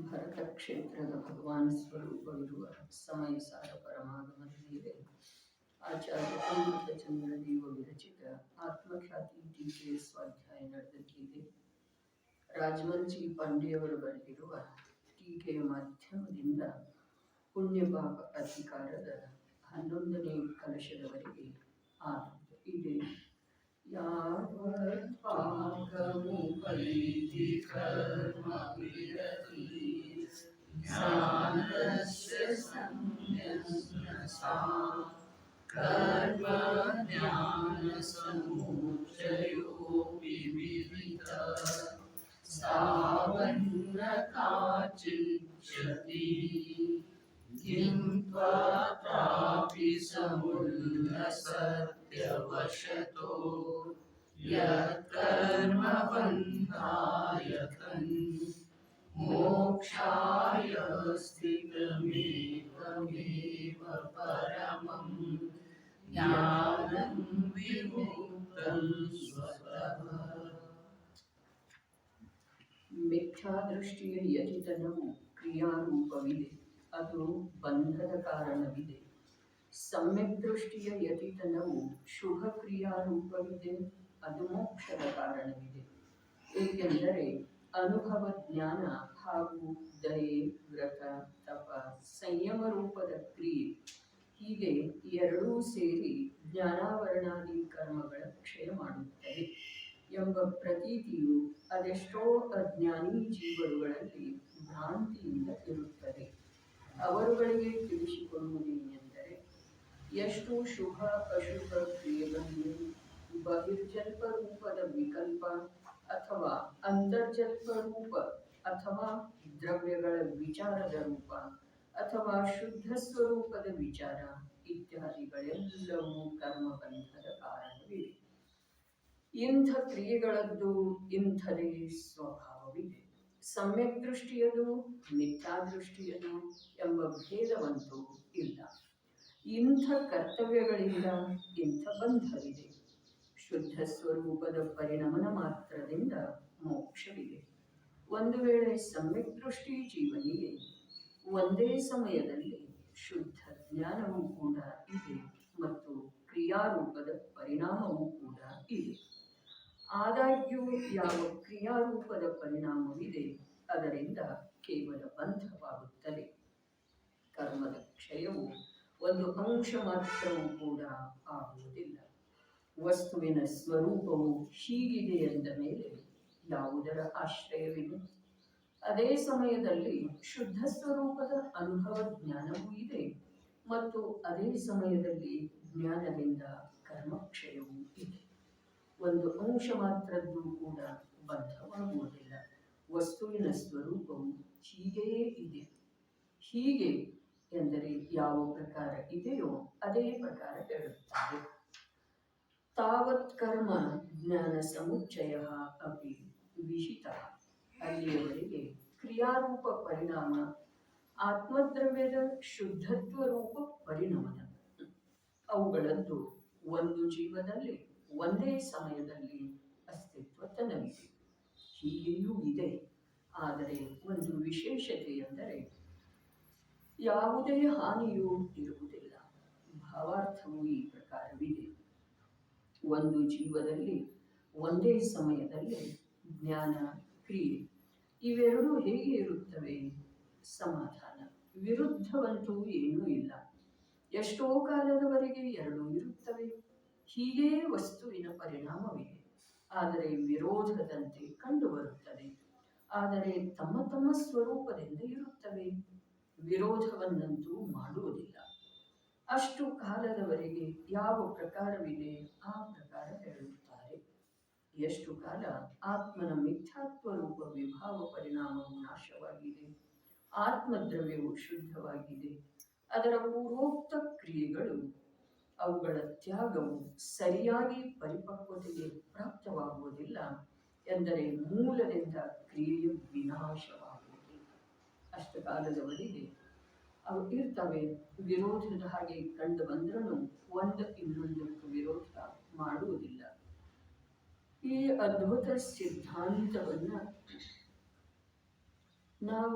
ಭರತ ಕ್ಷೇತ್ರದ ಭಗವಾನ್ ಸ್ವರೂಪವಿರುವ ಸಮಯಸಾರ ಪರಮಾಗಮನ ಮೇಲೆ ಆಚಾರ್ಯ ಅಮೃತಚಂದ್ರ ದೇವ ವಿರಚಿತ ಆತ್ಮಖ್ಯಾತಿ ಟೀಕೆ ಸ್ವಾಧ್ಯಾಯ ನಡೆದಕ್ಕಿದೆ. ರಾಜಮಂಜಿ ಪಾಂಡೆಯವರು ಬರೆದಿರುವ ಟೀಕೆಯ ಮಾಧ್ಯಮದಿಂದ ಪುಣ್ಯಪಾಪ ಅಧಿಕಾರದ 11ನೇ ಕಲಶದವರೆಗೆ ಆನಂದ ಇದೆ. ಪಾಪಮು ವೈದಿ ಕರ್ಮ ವಿರತಿ ಜ್ಞಾನಸ್ಯ ಸಂನ್ಯಾಸ ಕರ್ಮ ಜ್ಞಾನ ಸಮುಚ್ಚಯೋ ವಿವಿಧ ಸಾವನ್ನ ಕಾಚಿಚ್ಯತಿ ಕಿಂ ತ್ವಾತ್ರಾಪಿ ಸಮುಲ್ಲಸತ್ಯವಶತೋ ಯತ್ಕರ್ಮ ಬಂಧಾಯಕನ್ ಮೋಕ್ಷಾಯ ಸ್ಥಿತಮೇಕಮೇವ ಪರಮಂ ಜ್ಞಾನಂ ವಿಮುಕ್ತಂ ಸ್ವತಃ. ಮಿಥ್ಯಾದೃಷ್ಟಿಯ ಯತಿತನವು ಕ್ರಿಯಾರೂಪವಿದೆ, ಅದು ಬಂಧದ ಕಾರಣವಿದೆ. ಸಮ್ಯಕ್ ದೃಷ್ಟಿಯ ಯತಿತನವು ಶುಭ ಕ್ರಿಯಾರೂಪವಿದೆ, ಅದು ಮೋಕ್ಷದ ಕಾರಣವಿದೆ. ಏಕೆಂದರೆ ಅನುಭವ ಜ್ಞಾನ ಹಾಗೂ ದಯೆ, ವ್ರತ, ತಪ, ಸಂಯಮ ರೂಪದ ಕ್ರಿಯೆ ಹೀಗೆ ಎರಡೂ ಸೇರಿ ಜ್ಞಾನಾವರಣಾದಿ ಕರ್ಮಗಳ ಕ್ಷಯ ಮಾಡುತ್ತವೆ ಎಂಬ ಪ್ರತೀತಿಯು ಅದೆಷ್ಟೋ ಅಜ್ಞಾನಿ ಜೀವರುಗಳಲ್ಲಿ ಭ್ರಾಂತಿಯಿಂದ ಇರುತ್ತದೆ. ಅವರುಗಳಿಗೆ ತಿಳಿಸಿಕೊಡುವುದೇನೆಂದರೆ, ಎಷ್ಟು ಶುಭ ಅಶುಭ ಕ್ರಿಯೆಗಳನ್ನು ಬಹಿರ್ಜಲ್ಪ ರೂಪದ ವಿಕಲ್ಪ ಅಥವಾ ಅಂತರ್ಜಲ್ಪ ರೂಪ ಅಥವಾ ದ್ರವ್ಯಗಳ ವಿಚಾರದ ರೂಪ ಅಥವಾ ಶುದ್ಧ ಸ್ವರೂಪದ ವಿಚಾರ ಇತ್ಯಾದಿಗಳೆಲ್ಲವೂ ಕರ್ಮಬಂಧದ ಕಾರಣವಿವೆ. ಇಂಥ ಕ್ರಿಯೆಗಳದ್ದು ಇಂಥದೇ ಸ್ವಭಾವವಿದೆ. ಸಮ್ಯಕ್ ದೃಷ್ಟಿಯದು ಮಿಥ್ಯಾದೃಷ್ಟಿಯದು ಎಂಬ ಭೇದವಂತೂ ಇಲ್ಲ. ಇಂಥ ಕರ್ತವ್ಯಗಳಿಂದ ಇಂಥ ಬಂಧವಿದೆ. ಶುದ್ಧ ಸ್ವರೂಪದ ಪರಿಣಮನ ಮಾತ್ರದಿಂದ ಮೋಕ್ಷವಿದೆ. ಒಂದು ವೇಳೆ ಸಮ್ಯಕ್ ದೃಷ್ಟಿ ಜೀವನಿಗೆ ಒಂದೇ ಸಮಯದಲ್ಲಿ ಶುದ್ಧ ಜ್ಞಾನವೂ ಕೂಡ ಇದೆ ಮತ್ತು ಕ್ರಿಯಾರೂಪದ ಪರಿಣಾಮವೂ ಕೂಡ ಇದೆ. ಆದಾಗ್ಯೂ ಯಾವ ಕ್ರಿಯಾರೂಪದ ಪರಿಣಾಮವಿದೆ ಅದರಿಂದ ಕೇವಲ ಬಂಧವಾಗುತ್ತದೆ. ಕರ್ಮದ ಕ್ಷಯವು ಒಂದು ಅಂಶ ಮಾತ್ರವೂ ಕೂಡ ಆಗುವುದಿಲ್ಲ. ವಸ್ತುವಿನ ಸ್ವರೂಪವು ಹೀಗಿದೆ ಎಂದ ಮೇಲೆ ಯಾವುದರ ಆಶ್ರಯವಿದೆ? ಅದೇ ಸಮಯದಲ್ಲಿ ಶುದ್ಧ ಸ್ವರೂಪದ ಅನುಭವ ಜ್ಞಾನವೂ ಇದೆ ಮತ್ತು ಅದೇ ಸಮಯದಲ್ಲಿ ಜ್ಞಾನದಿಂದ ಕರ್ಮಕ್ಷಯವೂ ಇದೆ. ಒಂದು ಅಂಶ ಮಾತ್ರದ್ದು ಕೂಡ ಬದ್ಧವಾಗುವುದಿಲ್ಲ. ವಸ್ತುವಿನ ಸ್ವರೂಪವು ಹೀಗೆಯೇ ಇದೆ. ಹೀಗೆ ಎಂದರೆ ಯಾವ ಪ್ರಕಾರ ಇದೆಯೋ ಅದೇ ಪ್ರಕಾರ ಹೇಳುತ್ತಾರೆ. ತಾವತ್ ಕರ್ಮ ಜ್ಞಾನ ಸಮುಚ್ಚಯ ಅಪಿ ವಿಹಿತ. ಅಲ್ಲಿಯವರೆಗೆ ಕ್ರಿಯಾರೂಪ ಪರಿಣಾಮ ಆತ್ಮದ್ರವ್ಯದ ಶುದ್ಧತ್ವ ರೂಪ ಪರಿಣಮನ ಅವುಗಳದ್ದು ಒಂದು ಜೀವದಲ್ಲಿ ಒಂದೇ ಸಮಯದಲ್ಲಿ ಅಸ್ತಿತ್ವ ತನವಿದೆ. ಹೀಗೆಯೂ ಇದೆ. ಆದರೆ ಒಂದು ವಿಶೇಷತೆ ಎಂದರೆ ಯಾವುದೇ ಹಾನಿಯೂ ಇರುವುದಿಲ್ಲ. ಭಾವಾರ್ಥವು ಈ ಪ್ರಕಾರವಿದೆ. ಒಂದು ಜೀವದಲ್ಲಿ ಒಂದೇ ಸಮಯದಲ್ಲಿ ಜ್ಞಾನ, ಕ್ರಿಯೆ ಇವೆರಡೂ ಹೇಗೆ ಇರುತ್ತವೆ? ಸಮಾಧಾನ. ವಿರುದ್ಧವಂತೂ ಏನೂ ಇಲ್ಲ. ಎಷ್ಟೋ ಕಾಲದವರೆಗೆ ಎರಡೂ ಇರುತ್ತವೆ. ಹೀಗೇ ವಸ್ತುವಿನ ಪರಿಣಾಮವಿದೆ. ಆದರೆ ವಿರೋಧದಂತೆ ಕಂಡುಬರುತ್ತದೆ. ಆದರೆ ತಮ್ಮ ತಮ್ಮ ಸ್ವರೂಪದಿಂದ ಇರುತ್ತವೆ. ವಿರೋಧವನ್ನಂತೂ ಮಾಡುವುದಿಲ್ಲ. ಅಷ್ಟು ಕಾಲದವರೆಗೆ ಯಾವ ಪ್ರಕಾರವಿದೆ ಆ ಪ್ರಕಾರ ಹೇಳುತ್ತಾರೆ. ಎಷ್ಟು ಕಾಲ ಆತ್ಮನ ಮಿಥ್ಯಾತ್ವ ರೂಪ ವಿಭಾವ ಪರಿಣಾಮವು ನಾಶವಾಗಿದೆ, ಆತ್ಮದ್ರವ್ಯವು ಶುದ್ಧವಾಗಿದೆ, ಅದರ ಪೂರ್ವೋಕ್ತ ಕ್ರಿಯೆಗಳು ಅವುಗಳ ತ್ಯಾಗವು ಸರಿಯಾಗಿ ಪರಿಪಕ್ವತೆಗೆ ಪ್ರಾಪ್ತವಾಗುವುದಿಲ್ಲ ಎಂದರೆ ಮೂಲದಿಂದ ಕ್ರಿಯೆಯ ವಿನಾಶವಾಗುವುದಿಲ್ಲ. ಅಷ್ಟು ಕಾಲದವರೆಗೆ ಅವು ಇರ್ತವೆ. ವಿರೋಧದ ಹಾಗೆ ಕಂಡು ಬಂದ್ರೂ ಒಂದು ಇನ್ನೊಂದಕ್ಕೆ ವಿರೋಧ ಮಾಡುವುದಿಲ್ಲ. ಈ ಅದ್ಭುತ ಸಿದ್ಧಾಂತವನ್ನು ನಾವ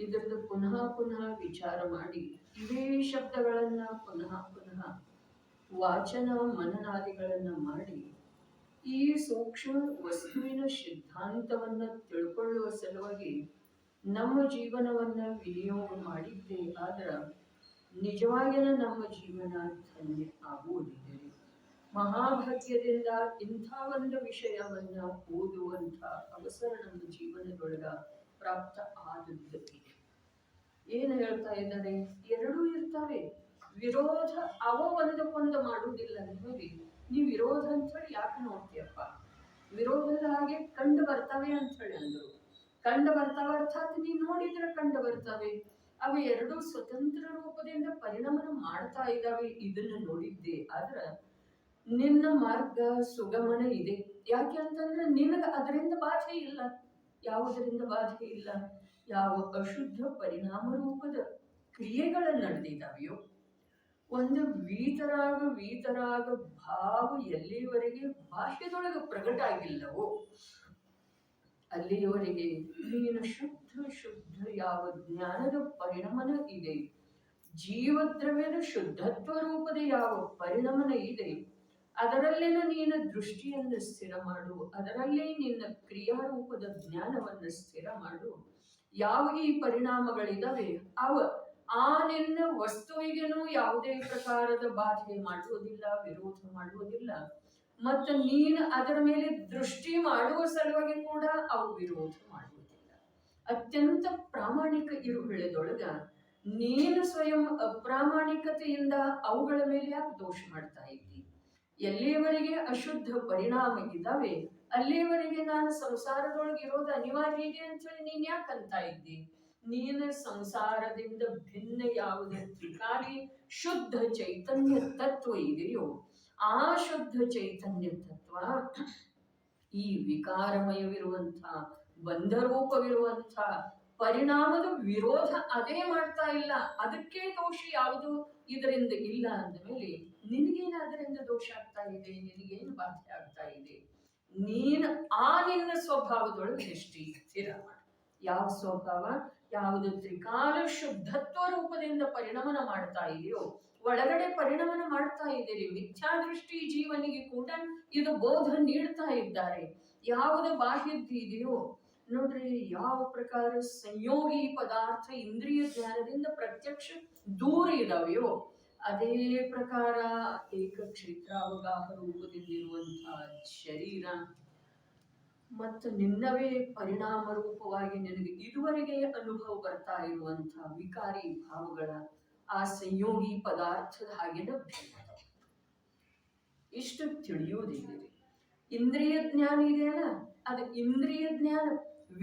ಇದರದ್ದು ಪುನಃ ಪುನಃ ವಿಚಾರ ಮಾಡಿ ಇವೇ ಶಬ್ದಗಳನ್ನ ಪುನಃ ಪುನಃ ವಾಚನ ಮನನಾದಿಗಳನ್ನ ಮಾಡಿ ಈ ಸೂಕ್ಷ್ಮ ವಸ್ತುವಿನ ಸಿದ್ಧಾಂತವನ್ನ ತಿಳ್ಕೊಳ್ಳುವ ಸಲುವಾಗಿ ನಮ್ಮ ಜೀವನವನ್ನ ವಿನಿಯೋಗ ಮಾಡಿದ್ದೇ ಆದ್ರ ನಿಜವಾಗಿನ ನಮ್ಮ ಜೀವನ ಧನ್ಯ ಆಗುವುದಿದೆ. ಮಹಾಭಾಗ್ಯದಿಂದ ಇಂಥ ಒಂದು ವಿಷಯವನ್ನ ಓದುವಂಥ ಅವಸರ ನಮ್ಮ ಜೀವನದೊಳಗ ಪ್ರಾಪ್ತ ಆದದ್ದಕ್ಕೆ ಏನು ಹೇಳ್ತಾ ಇದ್ದಾರೆ? ಎರಡೂ ಇರ್ತವೆ. ವಿರೋಧ ಅವ ಒಂದಕ್ಕೊಂದು ಮಾಡುವುದಿಲ್ಲ. ನಿಮಗೆ ನೀವು ವಿರೋಧ ಅಂತ ಹೇಳಿ ಯಾಕೆ ನೋಡ್ತೀಯಪ್ಪ? ವಿರೋಧದ ಹಾಗೆ ಕಂಡು ಬರ್ತವೆ ಅಂತ ಹೇಳಿ ಅಂದ್ರು. ಕಂಡು ಬರ್ತಾವ ಅರ್ಥಾತ್ ನೀ ನೋಡಿದ್ರೆ ಕಂಡು ಬರ್ತವೆ. ಅವು ಎರಡೂ ಸ್ವತಂತ್ರ ರೂಪದಿಂದ ಪರಿಣಾಮನ ಮಾಡ್ತಾ ಇದ್ದಾವೆ. ಇದನ್ನ ನೋಡಿದ್ದೆ ಆದ್ರ ನಿನ್ನ ಮಾರ್ಗ ಸುಗಮನ ಇದೆ. ಯಾಕೆ ಅಂತಂದ್ರೆ ನಿನಗ ಅದರಿಂದ ಬಾಧೆ ಇಲ್ಲ. ಯಾವುದರಿಂದ ಬಾಧೆ ಇಲ್ಲ? ಯಾವ ಅಶುದ್ಧ ಪರಿಣಾಮ ರೂಪದ ಕ್ರಿಯೆಗಳ ನಡೆದಿದ್ದಾವೆಯೋ, ಒಂದು ವೀತರಾಗ ಭಾವ ಎಲ್ಲಿಯವರೆಗೆ ಬಾಹ್ಯದೊಳಗೆ ಪ್ರಕಟ ಆಗಿಲ್ಲವೋ ಅಲ್ಲಿಯವರೆಗೆ ನೀನು ಶುದ್ಧ ಯಾವ ಜ್ಞಾನದ ಪರಿಣಮನ ಇದೆ, ಜೀವದ್ರವ್ಯದ ಶುದ್ಧತ್ವ ರೂಪದ ಯಾವ ಪರಿಣಮನ ಇದೆ, ಅದರಲ್ಲೇನ ನೀನು ದೃಷ್ಟಿಯನ್ನು ಸ್ಥಿರ ಮಾಡು. ಅದರಲ್ಲೇ ನಿನ್ನ ಕ್ರಿಯಾರೂಪದ ಜ್ಞಾನವನ್ನು ಸ್ಥಿರ ಮಾಡು. ಯಾವ ಈ ಪರಿಣಾಮಗಳಿದಾವೆ ಅವ ಆ ನಿನ್ನ ವಸ್ತುವಿಗೆನೂ ಯಾವುದೇ ಪ್ರಕಾರದ ಬಾಧೆ ಮಾಡುವುದಿಲ್ಲ, ವಿರೋಧ ಮಾಡುವುದಿಲ್ಲ. ಮತ್ತು ನೀನು ಅದರ ಮೇಲೆ ದೃಷ್ಟಿ ಮಾಡುವ ಸಲುವಾಗಿ ಕೂಡ ಅವು ವಿರೋಧ ಮಾಡುವುದಿಲ್ಲ. ಅತ್ಯಂತ ಪ್ರಾಮಾಣಿಕ ಇರುವೆಳೆದೊಳಗ ನೀನು ಸ್ವಯಂ ಅಪ್ರಾಮಾಣಿಕತೆಯಿಂದ ಅವುಗಳ ಮೇಲೆ ಯಾಕೆ ದೋಷ ಮಾಡ್ತಾ ಇದ್ದಿ? ಎಲ್ಲಿಯವರೆಗೆ ಅಶುದ್ಧ ಪರಿಣಾಮ ಇದ್ದಾವೆ ಅಲ್ಲಿಯವರೆಗೆ ನಾನು ಸಂಸಾರದೊಳಗೆ ಇರೋದು ಅನಿವಾರ್ಯ ಇದೆ ಅಂತ ಹೇಳಿ ನೀನ್ ಯಾಕಂತ ಇದ್ದಿ? ನೀನು ಸಂಸಾರದಿಂದ ಭಿನ್ನ ಯಾವುದೇ ತ್ರಿಕಾಲಿ ಶುದ್ಧ ಚೈತನ್ಯ ತತ್ವ ಇದೆಯೋ ಆ ಶುದ್ಧ ಚೈತನ್ಯ ತತ್ವ ಈ ವಿಕಾರಮಯವಿರುವಂಥ ಬಂಧರೂಪವಿರುವಂಥ ಪರಿಣಾಮದ ವಿರೋಧ ಅದೇ ಮಾಡ್ತಾ ಇಲ್ಲ. ಅದಕ್ಕೆ ದೋಷ ಯಾವುದು ಇದರಿಂದ ಇಲ್ಲ ಅಂದ ಮೇಲೆ ನಿನಗೇನು ಅದರಿಂದ ದೋಷ ಆಗ್ತಾ ಇದೆ? ನಿನಗೇನು ಬಾಧೆ ಆಗ್ತಾ ಇದೆ? ನೀನು ಆ ನಿನ್ನ ಸ್ವಭಾವದೊಳಗೆ ದೃಷ್ಟಿ ಸ್ಥಿರ ಮಾಡ. ಯಾವ ಸ್ವಭಾವ? ಯಾವುದು ತ್ರಿಕಾಲ ಶುದ್ಧತ್ವ ರೂಪದಿಂದ ಪರಿಣಮನ ಮಾಡ್ತಾ ಇದೆಯೋ ಒಳಗಡೆ ಪರಿಣಮನ ಮಾಡ್ತಾ ಇದ್ದೀರಿ. ಮಿಥ್ಯಾದೃಷ್ಟಿ ಜೀವನಿಗೆ ಕೂಡ ಇದು ಬೋಧ ನೀಡ್ತಾ ಇದ್ದಾರೆ. ಯಾವುದು ಬಾಹ್ಯದ್ದು ಇದೆಯೋ ನೋಡ್ರಿ, ಯಾವ ಪ್ರಕಾರ ಸಂಯೋಗಿ ಪದಾರ್ಥ ಇಂದ್ರಿಯ ಜ್ಞಾನದಿಂದ ಪ್ರತ್ಯಕ್ಷ ದೂರ ಇದಾವೆಯೋ ಅದೇ ಪ್ರಕಾರ ಏಕಕ್ಷೇತ್ರಾವಗಾಹ ರೂಪದಲ್ಲಿರುವಂತಹ ಶರೀರ ಮತ್ತು ನಿನ್ನವೇ ಪರಿಣಾಮ ರೂಪವಾಗಿ ನಿನಗೆ ಇದುವರೆಗೆ ಅನುಭವ ಬರ್ತಾ ಇರುವಂತಹ ವಿಕಾರಿ ಭಾವಗಳ ಆ ಸಂಯೋಗಿ ಪದಾರ್ಥದ ಹಾಗೆನ ಭಿನ್ನ. ಇಷ್ಟು ತಿಳಿಯುವುದಿದೆ. ಇಂದ್ರಿಯ ಜ್ಞಾನ ಇದೆಯಲ್ಲ, ಅದು ಇಂದ್ರಿಯ ಜ್ಞಾನ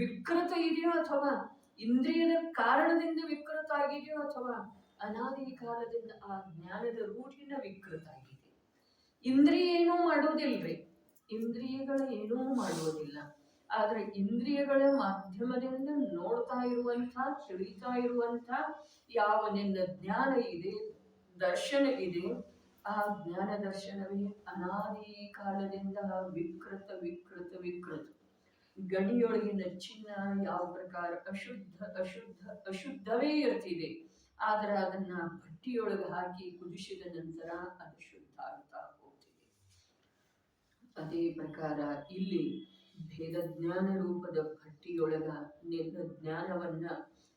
ವಿಕೃತ ಇದೆಯೋ ಅಥವಾ ಇಂದ್ರಿಯದ ಕಾರಣದಿಂದ ವಿಕೃತ ಆಗಿದೆಯೋ ಅಥವಾ ಅನಾದಿ ಕಾಲದಿಂದ ಆ ಜ್ಞಾನದ ರೂಢಿನ ವಿಕೃತ ಆಗಿದೆ. ಇಂದ್ರಿಯ ಏನೂ ಮಾಡೋದಿಲ್ರಿ, ಇಂದ್ರಿಯಗಳು ಏನೂ ಮಾಡುವುದಿಲ್ಲ. ಆದ್ರೆ ಇಂದ್ರಿಯಗಳ ಮಾಧ್ಯಮದಿಂದ ನೋಡ್ತಾ ಇರುವಂಥ ತಿಳಿತಾ ಇರುವಂಥ ಯಾವ ನಿನ್ನ ಜ್ಞಾನ ಇದೆ, ದರ್ಶನ ಇದೆ, ಆ ಜ್ಞಾನ ದರ್ಶನವೇ ಅನಾದಿ ಕಾಲದಿಂದ ವಿಕೃತ ವಿಕೃತ ವಿಕೃತ. ಗಡಿಯೊಳಗಿನ ಚಿನ್ನ ಯಾವ ಪ್ರಕಾರ ಅಶುದ್ಧವೇ ಇರ್ತಿದೆ, ಆದ್ರೆ ಅದನ್ನ ಭಟ್ಟಿಯೊಳಗೆ ಹಾಕಿ ಕುದಿಸಿದ ನಂತರ ಅದು ಶುದ್ಧ ಆಗ್ತಾ ಹೋಗ್ತಿದೆ. ಅದೇ ಪ್ರಕಾರ ಇಲ್ಲಿ ಭೇದ ಜ್ಞಾನ ರೂಪದ ಭಟ್ಟಿಯೊಳಗ ನಿನ್ನ ಜ್ಞಾನವನ್ನ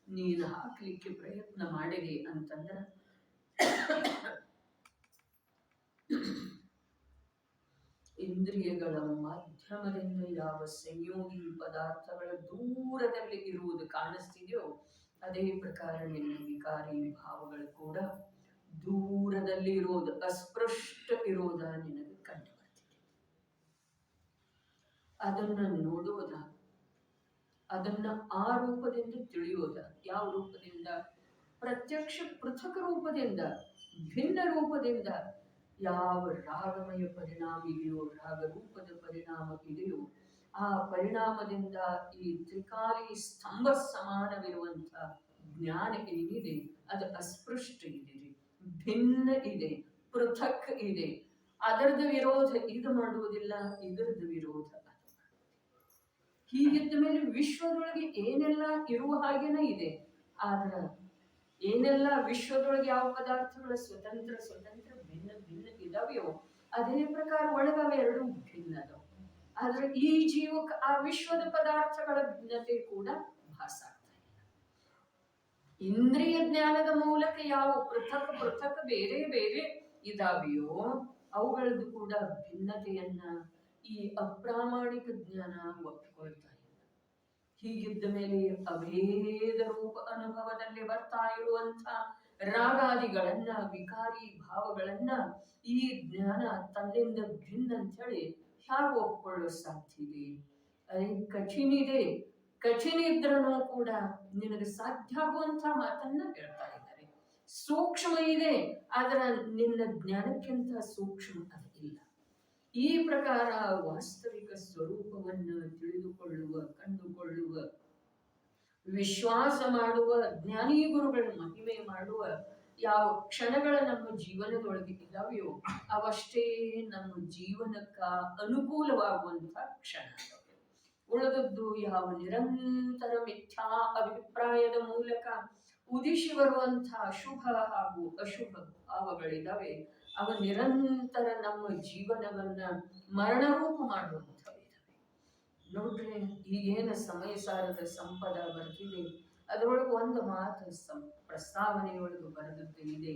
ನೀನು ಹಾಕ್ಲಿಕ್ಕೆ ಪ್ರಯತ್ನ ಮಾಡಿದೆ ಅಂತಂದ್ರ ಇಂದ್ರಿಯಗಳ ಮಾಧ್ಯಮದಿಂದ ಯಾವ ಸಂಯೋಗಿ ಪದಾರ್ಥಗಳ ದೂರದಲ್ಲಿ ಇರುವುದು ಕಾಣಿಸ್ತಿದೆಯೋ ಅದೇ ಪ್ರಕಾರ ನಿನ್ನ ವಿಕಾರಿ ಭಾವಗಳು ಕೂಡ ದೂರದಲ್ಲಿ ಇರೋದು, ಅಸ್ಪೃಷ್ಟ ಇರೋದ ನಿನಗೆ ಕಂಡು ಬರ್ತಿದೆ. ಅದನ್ನ ನೋಡುವುದ, ಅದನ್ನ ಆ ರೂಪದಿಂದ ತಿಳಿಯೋದ. ಯಾವ ರೂಪದಿಂದ? ಪ್ರತ್ಯಕ್ಷ ಪೃಥಕ ರೂಪದಿಂದ, ಭಿನ್ನ ರೂಪದಿಂದ. ಯಾವ ರಾಗಮಯ ಪರಿಣಾಮ ಇದೆಯೋ, ರಾಗರೂಪದ ಪರಿಣಾಮ ಇದೆಯೋ, ಆ ಪರಿಣಾಮದಿಂದ ಈ ತ್ರಿಕಾಲಿ ಸ್ತಂಭ ಸಮಾನವಿರುವಂಥ ಜ್ಞಾನ ಏನಿದೆ ಅದು ಅಸ್ಪೃಷ್ಟ ಇದೆ, ಭಿನ್ನ ಇದೆ, ಪೃಥಕ್ ಇದೆ. ಅದರದ್ದು ವಿರೋಧ ಇದು ಮಾಡುವುದಿಲ್ಲ, ಇದರದ್ದು ವಿರೋಧ ಅದು. ಹೀಗಿದ್ದ ಮೇಲೆ ವಿಶ್ವದೊಳಗೆ ಏನೆಲ್ಲ ಇರುವ ಹಾಗೇನೇ ಇದೆ. ಆದ್ರ ಏನೆಲ್ಲ ವಿಶ್ವದೊಳಗೆ ಯಾವ ಪದಾರ್ಥಗಳು ಸ್ವತಂತ್ರ ಸ್ವತಂತ್ರ ಭಿನ್ನ ಭಿನ್ನ ಇದಾವೆಯೋ ಅದೇ ಪ್ರಕಾರ ಒಳಗವೆ ಎರಡು ಭಿನ್ನ ಅದಾವ. ಆದ್ರೆ ಈ ಜೀವಕ್ಕೆ ಆ ವಿಶ್ವದ ಪದಾರ್ಥಗಳ ಭಿನ್ನತೆ ಕೂಡ ಭಾಸ ಆಗ್ತಾ ಇಲ್ಲ. ಇಂದ್ರಿಯ ಜ್ಞಾನದ ಮೂಲಕ ಯಾವ ಪೃಥಕ್ ಪೃಥಕ್ ಬೇರೆ ಬೇರೆ ಇದಾವೆಯೋ ಅವುಗಳದ್ದು ಕೂಡ ಭಿನ್ನತೆಯನ್ನ ಈ ಅಪ್ರಾಮಾಣಿಕ ಜ್ಞಾನ ಒಪ್ಪಿಕೊಳ್ತಾ ಇಲ್ಲ. ಹೀಗಿದ್ದ ಮೇಲೆ ಅಭೇದ ರೂಪ ಅನುಭವದಲ್ಲಿ ಬರ್ತಾ ಇರುವಂತ ರಾಗಾದಿಗಳನ್ನ ವಿಕಾರಿ ಭಾವಗಳನ್ನ ಈ ಜ್ಞಾನ ತನ್ನಿಂದ ಭಿನ್ನ ಅಂತ ಹೇಳಿ ಹೇಗೆ ಒಪ್ಕೊಳ್ಳೋ ಸಾಧ್ಯ ಇದೆ? ಅದೇ ಕಠಿಣಿದೆ. ಕಠಿಣ ಇದ್ರೂ ಕೂಡ ನಿನಗೆ ಸಾಧ್ಯ ಆಗುವಂತ ಮಾತನ್ನ ಹೇಳ್ತಾ ಇದ್ದಾರೆ. ಸೂಕ್ಷ್ಮ ಇದೆ, ಆದ್ರ ನಿನ್ನ ಜ್ಞಾನಕ್ಕಿಂತ ಸೂಕ್ಷ್ಮ ಅದಿಲ್ಲ. ಈ ಪ್ರಕಾರ ವಾಸ್ತವಿಕ ಸ್ವರೂಪವನ್ನು ತಿಳಿದುಕೊಳ್ಳುವ, ಕಂಡುಕೊಳ್ಳುವ, ವಿಶ್ವಾಸ ಮಾಡುವ, ಜ್ಞಾನಿ ಗುರುಗಳ ಮಹಿಮೆ ಮಾಡುವ ಯಾವ ಕ್ಷಣಗಳ ನಮ್ಮ ಜೀವನದೊಳಗೆ ಇದ್ದಾವೆಯೋ ಅವಷ್ಟೇ ನಮ್ಮ ಜೀವನಕ್ಕ ಅನುಕೂಲವಾಗುವಂತ ಕ್ಷಣ. ಉಳಿದದ್ದು ಯಾವ ನಿರಂತರ ಮಿಥ್ಯಾ ಅಭಿಪ್ರಾಯದ ಮೂಲಕ ಉದಿಸಿ ಬರುವಂತಹ ಶುಭ ಹಾಗೂ ಅಶುಭ ಭಾವಗಳಿದ್ದಾವೆ, ಅವ ನಿರಂತರ ನಮ್ಮ ಜೀವನವನ್ನ ಮರಣರೂಪ ಮಾಡುವಂಥವಿದ್ದಾವೆ. ನೋಡ್ರಿ, ಈಗೇನ ಸಮಯ ಸಾರದ ಸಂಪದ ಬರ್ತಿದೆ, ಅದರೊಳಗೆ ಒಂದು ಮಾತು ಪ್ರಸ್ತಾವನೆಯೊಳಗೆ ಬರೆದದ್ದು ಇದೆ.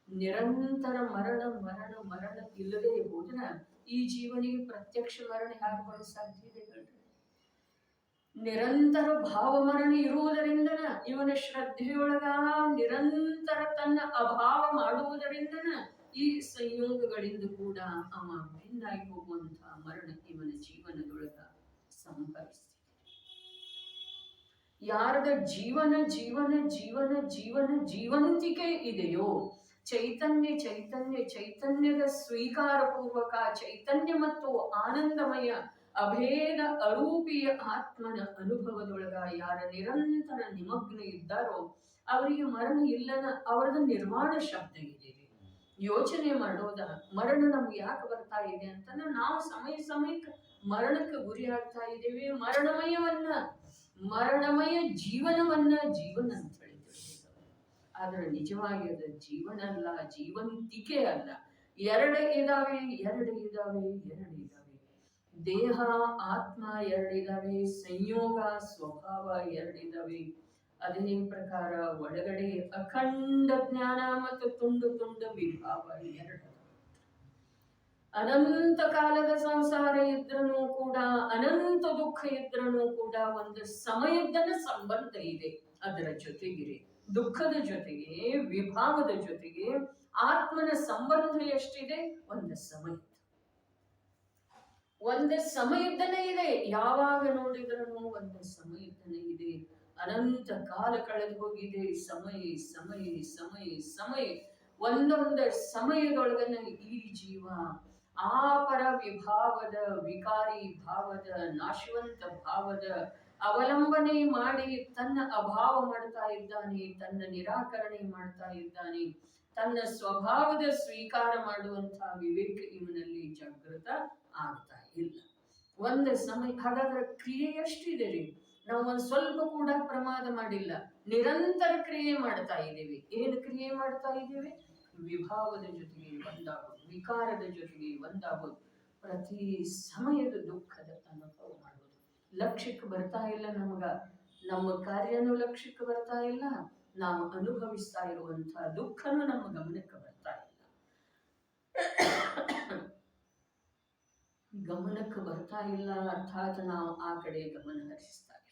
ನಿರಂತರ ಮರಣ ಮರಣ ಮರಣ ಇಲ್ಲದೆ ಹೋದ್ರ ಈ ಜೀವನಿಗೆ ಪ್ರತ್ಯಕ್ಷ ಮರಣ ಹೇಗೆ ಬರೋ ಸಾಧ್ಯ ಇದೆ ಹೇಳ್ರಿ? ನಿರಂತರ ಭಾವಮರಣ ಇರುವುದರಿಂದನ ಇವನ ಶ್ರದ್ಧೆಯೊಳಗ ನಿರಂತರ ತನ್ನ ಅಭಾವ ಮಾಡುವುದರಿಂದನ ಈ ಸಂಯೋಗಗಳಿಂದ ಕೂಡ ಅವ ಭಿನ್ನಾಗಿ ಹೋಗುವಂತಹ ಮರಣ ಇವನ ಜೀವನದೊಳಗ ಸಂಭವಿಸ್ತಿದೆ. ಯಾರದ ಜೀವನ ಜೀವನ ಜೀವನ ಜೀವನ ಜೀವಂತಿಕೆ ಇದೆಯೋ, ಚೈತನ್ಯ ಚೈತನ್ಯ ಚೈತನ್ಯದ ಸ್ವೀಕಾರ ಪೂರ್ವಕ ಚೈತನ್ಯ ಮತ್ತು ಆನಂದಮಯ ಅಭೇದ ಅರೂಪಿಯ ಆತ್ಮನ ಅನುಭವದೊಳಗ ಯಾರ ನಿರಂತರ ನಿಮಗ್ನ ಇದ್ದಾರೋ ಅವರಿಗೆ ಮರಣ ಇಲ್ಲನ ಅವರದ ನಿರ್ವಾಣ ಶಬ್ದ ಇದೆ. ಯೋಚನೆ ಮಾಡೋದ ಮರಣ ನಮ್ಗೆ ಯಾಕೆ ಬರ್ತಾ ಇದೆ ಅಂತಂದ್ರೆ ನಾವು ಸಮಯ ಸಮಯಕ್ಕೆ ಮರಣಕ್ಕೆ ಗುರಿ ಆಗ್ತಾ ಇದ್ದೇವೆ. ಮರಣಮಯ ಜೀವನವನ್ನ ಜೀವನ ಅಂತ ಹೇಳಿದ್ದೇವೆ. ಆದ್ರೆ ನಿಜವಾಗಿ ಅದು ಜೀವನ ಅಲ್ಲ, ಜೀವಂತಿಕೆ ಅಲ್ಲ. ಎರಡು ಇದಾವೆ. ದೇಹ ಆತ್ಮ ಎರಡಿದಾವೆ, ಸಂಯೋಗ ಸ್ವಭಾವ ಎರಡಿದಾವೆ. ಅದೇ ಪ್ರಕಾರ ಒಳಗಡೆ ಅಖಂಡ ಜ್ಞಾನ ಮತ್ತು ತುಂಡು ತುಂಡು ವಿಭಾವ ಎರಡು. ಅನಂತ ಕಾಲದ ಸಂಸಾರ ಇದ್ರೂ ಕೂಡ, ಅನಂತ ದುಃಖ ಇದ್ರೂ ಕೂಡ ಒಂದು ಸಮಯದ ಸಂಬಂಧ ಇದೆ. ಅದರ ಜೊತೆಗಿರಿ ದುಃಖದ ಜೊತೆಗೆ ವಿಭಾವದ ಜೊತೆಗೆ ಆತ್ಮನ ಸಂಬಂಧ ಎಷ್ಟಿದೆ? ಒಂದು ಸಮಯದನೇ ಇದೆ. ಯಾವಾಗ ನೋಡಿದ್ರೂ ಒಂದು ಸಮಯದನೇ ಇದೆ. ಅನಂತ ಕಾಲ ಕಳೆದು ಹೋಗಿದೆ. ಸಮಯ ಒಂದೊಂದು ಸಮಯದೊಳಗನೆ ಈ ಜೀವ ಆ ಪರ ವಿಭಾವದ ವಿಕಾರಿ ಭಾವದ ನಾಶವಂತ ಭಾವದ ಅವಲಂಬನೆ ಮಾಡಿ ತನ್ನ ಅಭಾವ ಮಾಡ್ತಾ ಇದ್ದಾನೆ, ತನ್ನ ನಿರಾಕರಣೆ ಮಾಡ್ತಾ ಇದ್ದಾನೆ. ತನ್ನ ಸ್ವಭಾವದ ಸ್ವೀಕಾರ ಮಾಡುವಂತಹ ವಿವೇಕ ಇವನಲ್ಲಿ ಜಾಗೃತ ಆಗ್ತಾ ಇಲ್ಲ. ಒಂದು ಸಮಯ. ಹಾಗಾದ್ರೆ ಕ್ರಿಯೆ ಎಷ್ಟಿದೆ ರೀ? ನಾವು ಒಂದ್ ಸ್ವಲ್ಪ ಕೂಡ ಪ್ರಮಾದ ಮಾಡಿಲ್ಲ, ನಿರಂತರ ಕ್ರಿಯೆ ಮಾಡ್ತಾ ಇದ್ದೇವೆ. ಏನು ಕ್ರಿಯೆ ಮಾಡ್ತಾ ಇದ್ದೇವೆ? ವಿಭಾವದ ಜೊತೆಗೆ ಒಂದಾಗೋದು, ವಿಕಾರದ ಜೊತೆಗೆ ಒಂದಾಗೋದು, ಪ್ರತಿ ಸಮಯದ ದುಃಖದ ಅನುಭವ ಮಾಡೋದು. ಲಕ್ಷ್ಯಕ್ಕೆ ಬರ್ತಾ ಇಲ್ಲ ನಮಗ, ನಮ್ಮ ಕಾರ್ಯನೂ ಲಕ್ಷ್ಯಕ್ಕೆ ಬರ್ತಾ ಇಲ್ಲ, ನಾವು ಅನುಭವಿಸ್ತಾ ಇರುವಂತಹ ದುಃಖನೂ ನಮ್ಮ ಗಮನಕ್ಕೆ ಬರ್ತಾ ಇಲ್ಲ. ಗಮನಕ್ಕೆ ಬರ್ತಾ ಇಲ್ಲ ಅರ್ಥಾತ್ ನಾವು ಆ ಕಡೆ ಗಮನ ಹರಿಸ್ತಾ ಇಲ್ಲ.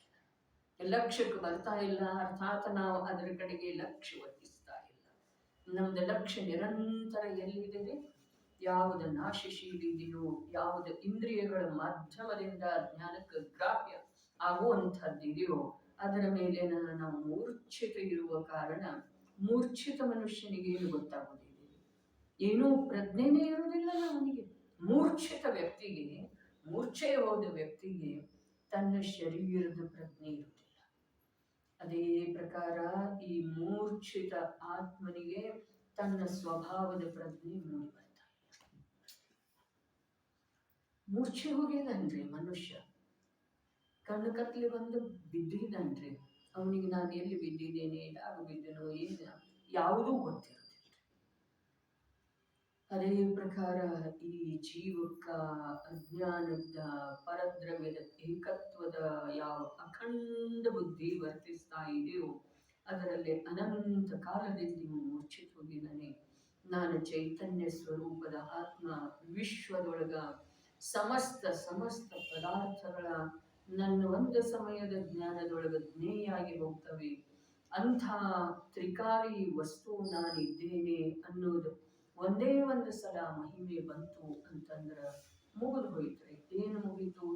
ಲಕ್ಷ್ಯಕ್ಕೆ ಬರ್ತಾ ಇಲ್ಲ ಅರ್ಥಾತ್ ನಾವು ಅದರ ಕಡೆಗೆ ಲಕ್ಷ್ಯ ವಹಿಸ್ತಾ ಇಲ್ಲ. ನಮ್ದು ಲಕ್ಷ್ಯ ನಿರಂತರ ಎಲ್ಲಿದೆ? ಯಾವುದು ನಾಶಶೀಲಿ ಇದೆಯೋ, ಯಾವುದು ಇಂದ್ರಿಯಗಳ ಮಾಧ್ಯಮದಿಂದ ಜ್ಞಾನಕ್ಕೆ ಗ್ರಾಹ್ಯ ಆಗುವಂಥದ್ದಿದೆಯೋ ಅದರ ಮೇಲೆ ನಾವು ಮೂರ್ಛಿತ ಇರುವ ಕಾರಣ ಮೂರ್ಛಿತ ಮನುಷ್ಯನಿಗೆ ಏನು ಗೊತ್ತಾಗುವುದಿಲ್ಲ, ಏನೂ ಪ್ರಜ್ಞೆನೇ ಇರುವುದಿಲ್ಲ ಅವನಿಗೆ. ಮೂರ್ಛಿತ ವ್ಯಕ್ತಿಗೆ, ಮೂರ್ಛೆ ಹೋದ ವ್ಯಕ್ತಿಗೆ ತನ್ನ ಶರೀರದ ಪ್ರಜ್ಞೆ ಇರುವುದಿಲ್ಲ. ಅದೇ ಪ್ರಕಾರ ಈ ಮೂರ್ಛಿತ ಆತ್ಮನಿಗೆ ತನ್ನ ಸ್ವಭಾವದ ಪ್ರಜ್ಞೆ ಮೂಡಿ ಬರ್ತಾ ಇಲ್ಲ. ಮೂರ್ಛೆ ಹೋಗಿಲ್ಲನ್ರಿ ಮನುಷ್ಯ. ಕಣ್ಣು ಕತ್ಲೆ ಬಂದು ಬಿದ್ದಿದ್ದಾನ್ರಿ. ಅವನಿಗೆ ನಾನು ಎಲ್ಲಿ ಬಿದ್ದಿದ್ದೇನೆ, ಯಾರು ಬಿದ್ದನೋ ಏನು ಯಾವುದೂ ಗೊತ್ತಿರೋದಿಲ್ಲ. ಅದೇ ಪ್ರಕಾರ ಈ ಜೀವಕ್ಕ ಅಜ್ಞಾನದ ಪರದ್ರವ್ಯದ ಏಕತ್ವದ ಯಾವ ಅಖಂಡ ಬುದ್ಧಿ ವರ್ತಿಸ್ತಾ ಇದೆಯೋ ಅದರಲ್ಲಿ ಅನಂತ ಕಾಲದಿಂದ ನೀವು ಮೂರ್ಛಿತ ಹೋಗಿದ್ದಾನೆ. ನಾನು ಚೈತನ್ಯ ಸ್ವರೂಪದ ಆತ್ಮ, ವಿಶ್ವದೊಳಗ ಸಮಸ್ತ ಪದಾರ್ಥಗಳ ನನ್ನ ಒಂದು ಸಮಯದ ಜ್ಞಾನದೊಳಗ ಜ್ಞೇಯಾಗಿ ಹೋಗ್ತವೆ. ಅಂಥ ತ್ರಿಕಾಲಿ ವಸ್ತು ನಾನಿದ್ದೇನೆ ಅನ್ನೋದು ಒಂದೇ ಒಂದು ಸಲ ಮಹಿಮೆ ಬಂತು ಅಂತಂದ್ರೆ ಮುಗಿದು ಹೋಯ್ತ್ರಿ. ಏನು ಮುಗೀತು?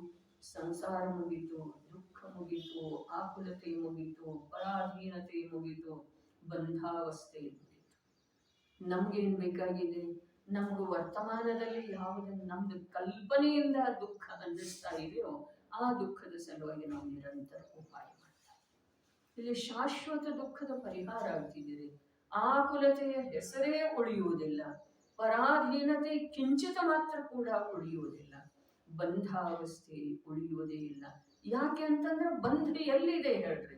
ಸಂಸಾರ ಮುಗೀತು, ದುಃಖ ಮುಗೀತು, ಆಕುಲತೆ ಮುಗೀತು, ಪರಾಧೀನತೆ ಮುಗೀತು, ಬಂಧಾವಸ್ಥೆ ಮುಗೀತು. ನಮ್ಗೇನ್ ಬೇಕಾಗಿದೆ? ನಮ್ಗೆ ವರ್ತಮಾನದಲ್ಲಿ ಯಾವುದನ್ನು ನಮ್ದು ಕಲ್ಪನೆಯಿಂದ ದುಃಖ ಅನ್ನಿಸ್ತಾ ಇದೆಯೋ ಆ ದುಃಖದ ಸಲುವಾಗಿ ನಾವು ನಿರಂತರ ಉಪಾಯ ಮಾಡ್ತಾರೆ. ಇಲ್ಲಿ ಶಾಶ್ವತ ದುಃಖದ ಪರಿಹಾರ ಆಗ್ತಿದ್ದೀರಿ. ಆಕುಲತೆಯ ಹೆಸರೇ ಉಳಿಯುವುದಿಲ್ಲ, ಪರಾಧೀನತೆ ಕಿಂಚಿತ ಮಾತ್ರ ಕೂಡ ಉಳಿಯುವುದಿಲ್ಲ, ಬಂಧಾವಸ್ಥೆ ಉಳಿಯುವುದೇ ಇಲ್ಲ. ಯಾಕೆ ಅಂತಂದ್ರೆ ಬಂಧ ಎಲ್ಲಿದೆ ಹೇಳ್ರಿ?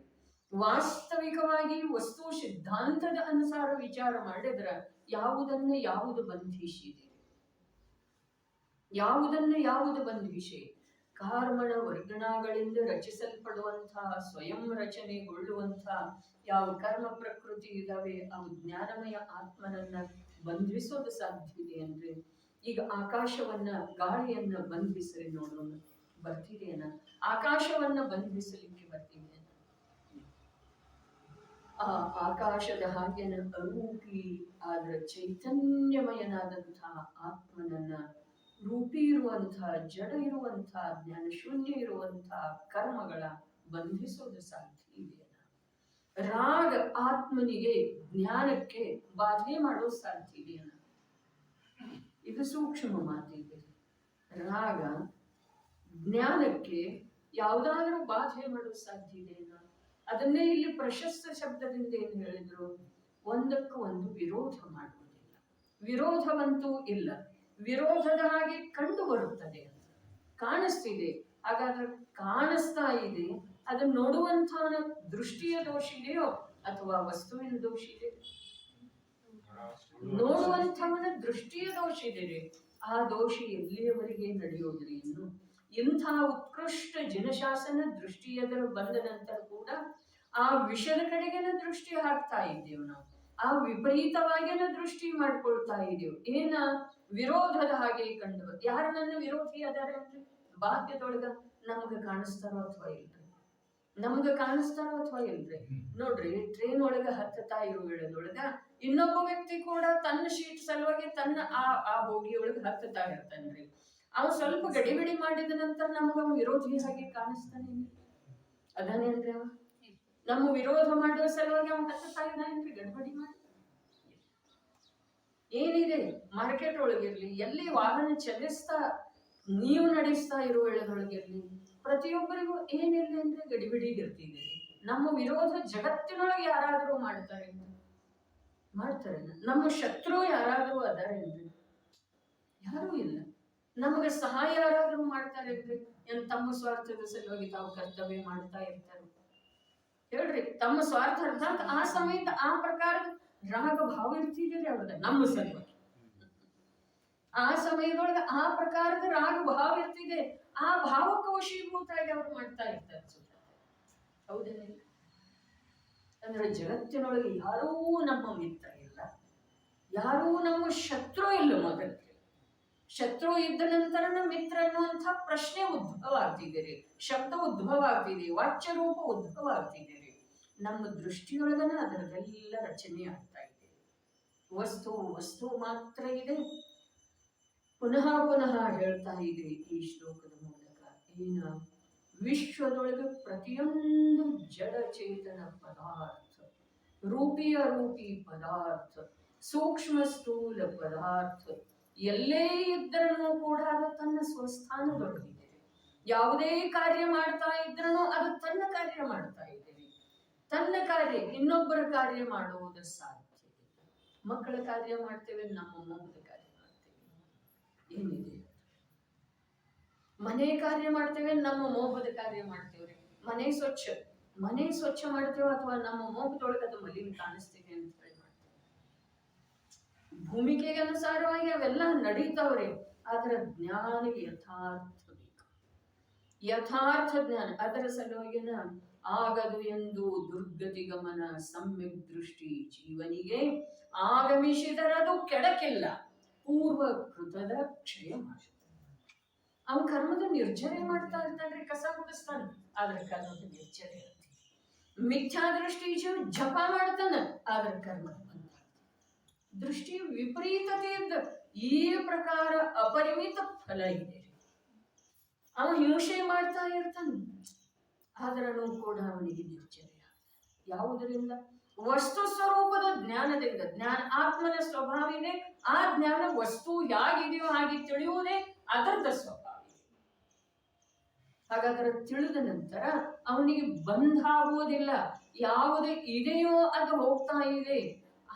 ವಾಸ್ತವಿಕವಾಗಿ ವಸ್ತು ಸಿದ್ಧಾಂತದ ಅನುಸಾರ ವಿಚಾರ ಮಾಡಿದ್ರೆ ಯಾವುದನ್ನ ಯಾವುದು ಬಂಧಿಸಿದೆ, ಯಾವುದನ್ನ ಯಾವುದು ಬಂಧಿಸಿ? ಕಾರ್ಮಣ ವರ್ಗಣಗಳಿಂದ ರಚಿಸಲ್ಪಡುವಂತಹ ಸ್ವಯಂ ರಚನೆಗೊಳ್ಳುವಂತಹ ಯಾವ ಕರ್ಮ ಪ್ರಕೃತಿ ಇದಾವೆ ಅವು ಜ್ಞಾನಮಯ ಆತ್ಮನನ್ನ ಬಂಧಿಸೋದು ಸಾಧ್ಯವಿದೆ ಅಂದ್ರೆ ಈಗ ಆಕಾಶವನ್ನ ಗಾಳಿಯನ್ನ ಬಂಧಿಸಲಿ ನೋಡೋಣ, ಬರ್ತಿದೆಯೇನ? ಆಕಾಶವನ್ನ ಬಂಧಿಸಲಿಕ್ಕೆ ಬರ್ತಿದೆ. ಆ ಆಕಾಶದ ಹಾಗೆನ ಅರೂಪಿ ಆದ್ರ ಚೈತನ್ಯಮಯನಾದಂತಹ ಆತ್ಮನನ್ನ ರೂಪಿ ಇರುವಂತಹ ಜಡ ಇರುವಂತಹ ಜ್ಞಾನ ಶೂನ್ಯ ಇರುವಂತಹ ಕರ್ಮಗಳ ಬಂಧಿಸೋದು ಸಾಧ್ಯ ಇದೆಯಲ್ಲ. ರಾಗ ಆತ್ಮನಿಗೆ ಜ್ಞಾನಕ್ಕೆ ಬಾಧೆ ಮಾಡೋ ಸಾಧ್ಯ ಇದೆಯಲ್ಲ. ಇದು ಸೂಕ್ಷ್ಮ ಮಾತಿದೆ. ರಾಗ ಜ್ಞಾನಕ್ಕೆ ಯಾವುದಾದ್ರೂ ಬಾಧೆ ಮಾಡೋ ಸಾಧ್ಯ ಇದೆಯಲ್ಲ. ಅದನ್ನೇ ಇಲ್ಲಿ ಪ್ರಶಸ್ತ ಶಬ್ದದಿಂದ ಏನು ಹೇಳಿದ್ರು? ಒಂದಕ್ಕೂ ಒಂದು ವಿರೋಧ ಮಾಡುವುದಿಲ್ಲ. ವಿರೋಧವಂತೂ ಇಲ್ಲ. ವಿರೋಧದ ಹಾಗೆ ಕಂಡು ಬರುತ್ತದೆ, ಕಾಣಿಸ್ತಿದೆ. ಹಾಗಾದ್ರೆ ಕಾಣಿಸ್ತಾ ಇದೆ, ಅದನ್ನು ನೋಡುವಂತಹ ದೃಷ್ಟಿಯ ದೋಷ ಇದೆಯೋ ಅಥವಾ ವಸ್ತುವಿನ ದೋಷ ಇದೆ? ನೋಡುವಂಥವನ ದೃಷ್ಟಿಯ ದೋಷ ಇದೆ. ಆ ದೋಷ ಎಲ್ಲಿಯವರೆಗೆ ನಡೆಯೋದ್ರಿ? ಇನ್ನು ಇಂಥ ಉತ್ಕೃಷ್ಟ ಜನಶಾಸನ ದೃಷ್ಟಿ ಎದುರು ಬಂದ ನಂತರ ಕೂಡ ಆ ವಿಷದ ಕಡೆಗೆನ ದೃಷ್ಟಿ ಹಾಕ್ತಾ ಇದ್ದೇವೆ ನಾವು. ಆ ವಿಪರೀತವಾಗಿನ ದೃಷ್ಟಿ ಮಾಡ್ಕೊಳ್ತಾ ಇದ್ದೇವೆ. ಏನ? ವಿರೋಧದ ಹಾಗೆ ಕಂಡು. ಯಾರು ನನ್ನ ವಿರೋಧಿ ಅದಾರೆ ಅಂದ್ರೆ ಬಾಹ್ಯದೊಳಗ ನಮ್ಗೆ ಕಾಣಿಸ್ತಾರೋ ಅಥವಾ ಇಲ್ರಿ? ನಮ್ಗೆ ಕಾಣಿಸ್ತಾರೋ ಅಥವಾ ಇಲ್ರಿ? ನೋಡ್ರಿ, ಟ್ರೈನ್ ಒಳಗ ಹತ್ತತಾ ಇರೋ ವೇಳೆದೊಳಗ ಇನ್ನೊಬ್ಬ ವ್ಯಕ್ತಿ ಕೂಡ ತನ್ನ ಶೀಟ್ ಸಲುವಾಗಿ ತನ್ನ ಆ ಬೋಗಿಯೊಳಗೆ ಹತ್ತತಾ ಇರ್ತಾನ್ರಿ. ಅವ್ ಸ್ವಲ್ಪ ಗಡಿಬಿಡಿ ಮಾಡಿದ ನಂತರ ನಮಗ ವಿರೋಧಿ ಹಾಗೆ ಕಾಣಿಸ್ತಾನೆ. ಅದಾನೇನ್ರಿ? ಅವ ನಮ್ಮ ವಿರೋಧ ಮಾಡುವ ಸಲುವಾಗಿ ಅವ ಹತ್ತತಾ ಇದ್ದಾನೇನ್ರಿ ಗಡಿಬಿಡಿ ಮಾಡಿ? ಏನಿದೆ ಮಾರ್ಕೆಟ್ ಒಳಗಿರ್ಲಿ, ಎಲ್ಲಿ ವಾಹನ ಚಲಿಸ್ತಾ ನೀವು ನಡೆಸ್ತಾ ಇರೋ ವೇಳೆದೊಳಗಿರ್ಲಿ, ಪ್ರತಿಯೊಬ್ಬರಿಗೂ ಏನಿಲ್ಲ ಅಂದ್ರೆ ಗಡಿಬಿಡಿ ಇರ್ತಿದೆ. ನಮ್ಮ ವಿರೋಧ ಜಗತ್ತಿನೊಳಗೆ ಯಾರಾದರೂ ಮಾಡ್ತಾರೆ? ನಮ್ಮ ಶತ್ರು ಯಾರಾದರೂ ಅದಾರೇನ್ರಿ? ಯಾರೂ ಇಲ್ಲ. ನಮಗೆ ಸಹಾಯ ಯಾರಾದರೂ ಮಾಡ್ತಾರೆ ಅಂದ್ರೆ ಏನ್ ತಮ್ಮ ಸ್ವಾರ್ಥದ ಸಲುವಾಗಿ ತಾವು ಕರ್ತವ್ಯ ಮಾಡ್ತಾ ಇರ್ತಾರೆ? ಹೇಳ್ರಿ, ತಮ್ಮ ಸ್ವಾರ್ಥ ಅರ್ಥಾತ್ ಆ ಸಮಯದ ಆ ಪ್ರಕಾರದ ರಾಗ ಭಾವ ಇರ್ತಿದ್ದೀರಿ ಅವ್ರದ ನಮ್ಮ ಸಲುವಾಗಿ. ಆ ಸಮಯದೊಳಗೆ ಆ ಪ್ರಕಾರದ ರಾಗ ಭಾವ ಇರ್ತಿದೆ. ಆ ಭಾವಕ್ಕೆ ವಶೀಭೂತಾಗಿ ಅವ್ರು ಮಾಡ್ತಾ ಇರ್ತಾರೆ. ಹೌದೇನಿಲ್ಲ? ಅಂದ್ರೆ ಜಗತ್ತಿನೊಳಗೆ ಯಾರೂ ನಮ್ಮ ಮಿತ್ರ ಇಲ್ಲ, ಯಾರೂ ನಮ್ಮ ಶತ್ರು ಇಲ್ಲ. ಮೊದಲಿಗೆ ಶತ್ರು ಇದ್ದ ನಂತರ ಮಿತ್ರ ಅನ್ನುವಂಥ ಪ್ರಶ್ನೆ ಉದ್ಭವ ಆಗ್ತಿದ್ದೀರಿ, ಶಬ್ದ ಉದ್ಭವ ಆಗ್ತಿದೆ, ವಾಚ್ಯ ರೂಪ ಉದ್ಭವ ಆಗ್ತಿದ್ದೀರಿ. ನಮ್ಮ ದೃಷ್ಟಿಯೊಳಗನ ಅದರದೆಲ್ಲ ರಚನೆ ಆಗ್ತಾ ಇದೆ. ವಸ್ತು ಮಾತ್ರ ಇದೆ. ಪುನಃ ಪುನಃ ಹೇಳ್ತಾ ಇದೆ ಈ ಶ್ಲೋಕದ ಮೂಲಕ. ಏನ? ವಿಶ್ವದೊಳಗೆ ಪ್ರತಿಯೊಂದು ಜಡ ಚೇತನ ಪದಾರ್ಥ, ರೂಪಿ ಅರೂಪಿ ಪದಾರ್ಥ, ಸೂಕ್ಷ್ಮ ಸ್ಥೂಲ ಪದಾರ್ಥ ಎಲ್ಲೇ ಇದ್ರೂ ಕೂಡ ಅದು ತನ್ನ ಸ್ವಸ್ಥಾನದೊಳಗಿದೆ. ಯಾವುದೇ ಕಾರ್ಯ ಮಾಡ್ತಾ ಇದ್ರೂ ಅದು ತನ್ನ ಕಾರ್ಯ ಮಾಡ್ತಾ ಇದೆ. ತನ್ನ ಕಾರ್ಯ ಇನ್ನೊಬ್ಬರ ಕಾರ್ಯ ಮಾಡುವುದು ಸಾಧ್ಯ ಇಲ್ಲ. ಮಕ್ಕಳ ಕಾರ್ಯ ಮಾಡ್ತೇವೆ, ನಮ್ಮ ಮೊಮ್ಮಗಳ ಕಾರ್ಯ ಮಾಡ್ತೇವೆ. ಏನಿದೆ? ಮನೆ ಕಾರ್ಯ ಮಾಡ್ತೇವೆ, ನಮ್ಮ ಮೋಹದ ಕಾರ್ಯ ಮಾಡ್ತೇವ್ರಿ. ಮನೆ ಸ್ವಚ್ಛ ಮಾಡ್ತೇವೆ ಅಥವಾ ನಮ್ಮ ಮೋಹದೊಳಗೆ ಅದು ಮಲಿನ ಕಾಣಿಸ್ತೀವಿ ಅಂತ ಹೇಳಿ ಮಾಡ್ತೇವೆ. ಭೂಮಿಕೆಗೆ ಅನುಸಾರವಾಗಿ ಅವೆಲ್ಲ ನಡೀತಾವ್ರಿ. ಆದ್ರ ಜ್ಞಾನ ಯಥಾರ್ಥ ಬೇಕು, ಯಥಾರ್ಥ ಜ್ಞಾನ. ಅದರ ಸಲುವಾಗಿನ ಆಗದು ಎಂದು ದುರ್ಗತಿ ಗಮನ ಸಮ್ಯಕ್ ದೃಷ್ಟಿ ಜೀವನಿಗೆ ಆಗಮಿಸಿದರದು ಕೆಡಕಿಲ್ಲ ಪೂರ್ವ ಕೃತದ ಕ್ಷಯ ಮಾಡುತ್ತೆ. ಅವನ ಕರ್ಮದ ನಿರ್ಜನೆ ಮಾಡ್ತಾ ಇರ್ತಾನ್ರಿ, ಕಸ ಗುಡಿಸ್ತಾನ, ಆದ್ರೆ ಕರ್ಮದ ನಿರ್ಜನೆ ಮಿಥ್ಯಾ ದೃಷ್ಟಿ ಜಪ ಮಾಡ್ತಾನ, ಆದ್ರೆ ಕರ್ಮದ ಬಂಧ. ದೃಷ್ಟಿ ವಿಪರೀತತೆಯಿಂದ ಈ ಪ್ರಕಾರ ಅಪರಿಮಿತ ಫಲ ಇದೆ. ಅವ ಹಿಂಸೆ ಮಾಡ್ತಾ ಇರ್ತಾನ, ಆದ್ರೂ ಕೂಡ ಅವನಿಗೆ ನಿರ್ಜನೆ. ಯಾವುದರಿಂದ? ವಸ್ತು ಸ್ವರೂಪದ ಜ್ಞಾನದಿಂದ. ಜ್ಞಾನ ಆತ್ಮನ ಸ್ವಭಾವ ಇದೆ, ಆ ಜ್ಞಾನ ವಸ್ತು ಹೇಗಿದೆಯೋ ಹಾಗೆ ತಿಳಿಯುವುದೇ ಅದರದ ಸ್ವಭಾವ. ಹಾಗಾದ್ರೆ ತಿಳಿದ ನಂತರ ಅವನಿಗೆ ಬಂಧ ಆಗುವುದಿಲ್ಲ. ಯಾವುದೇ ಇದೆಯೋ ಅದು ಹೋಗ್ತಾ ಇದೆ.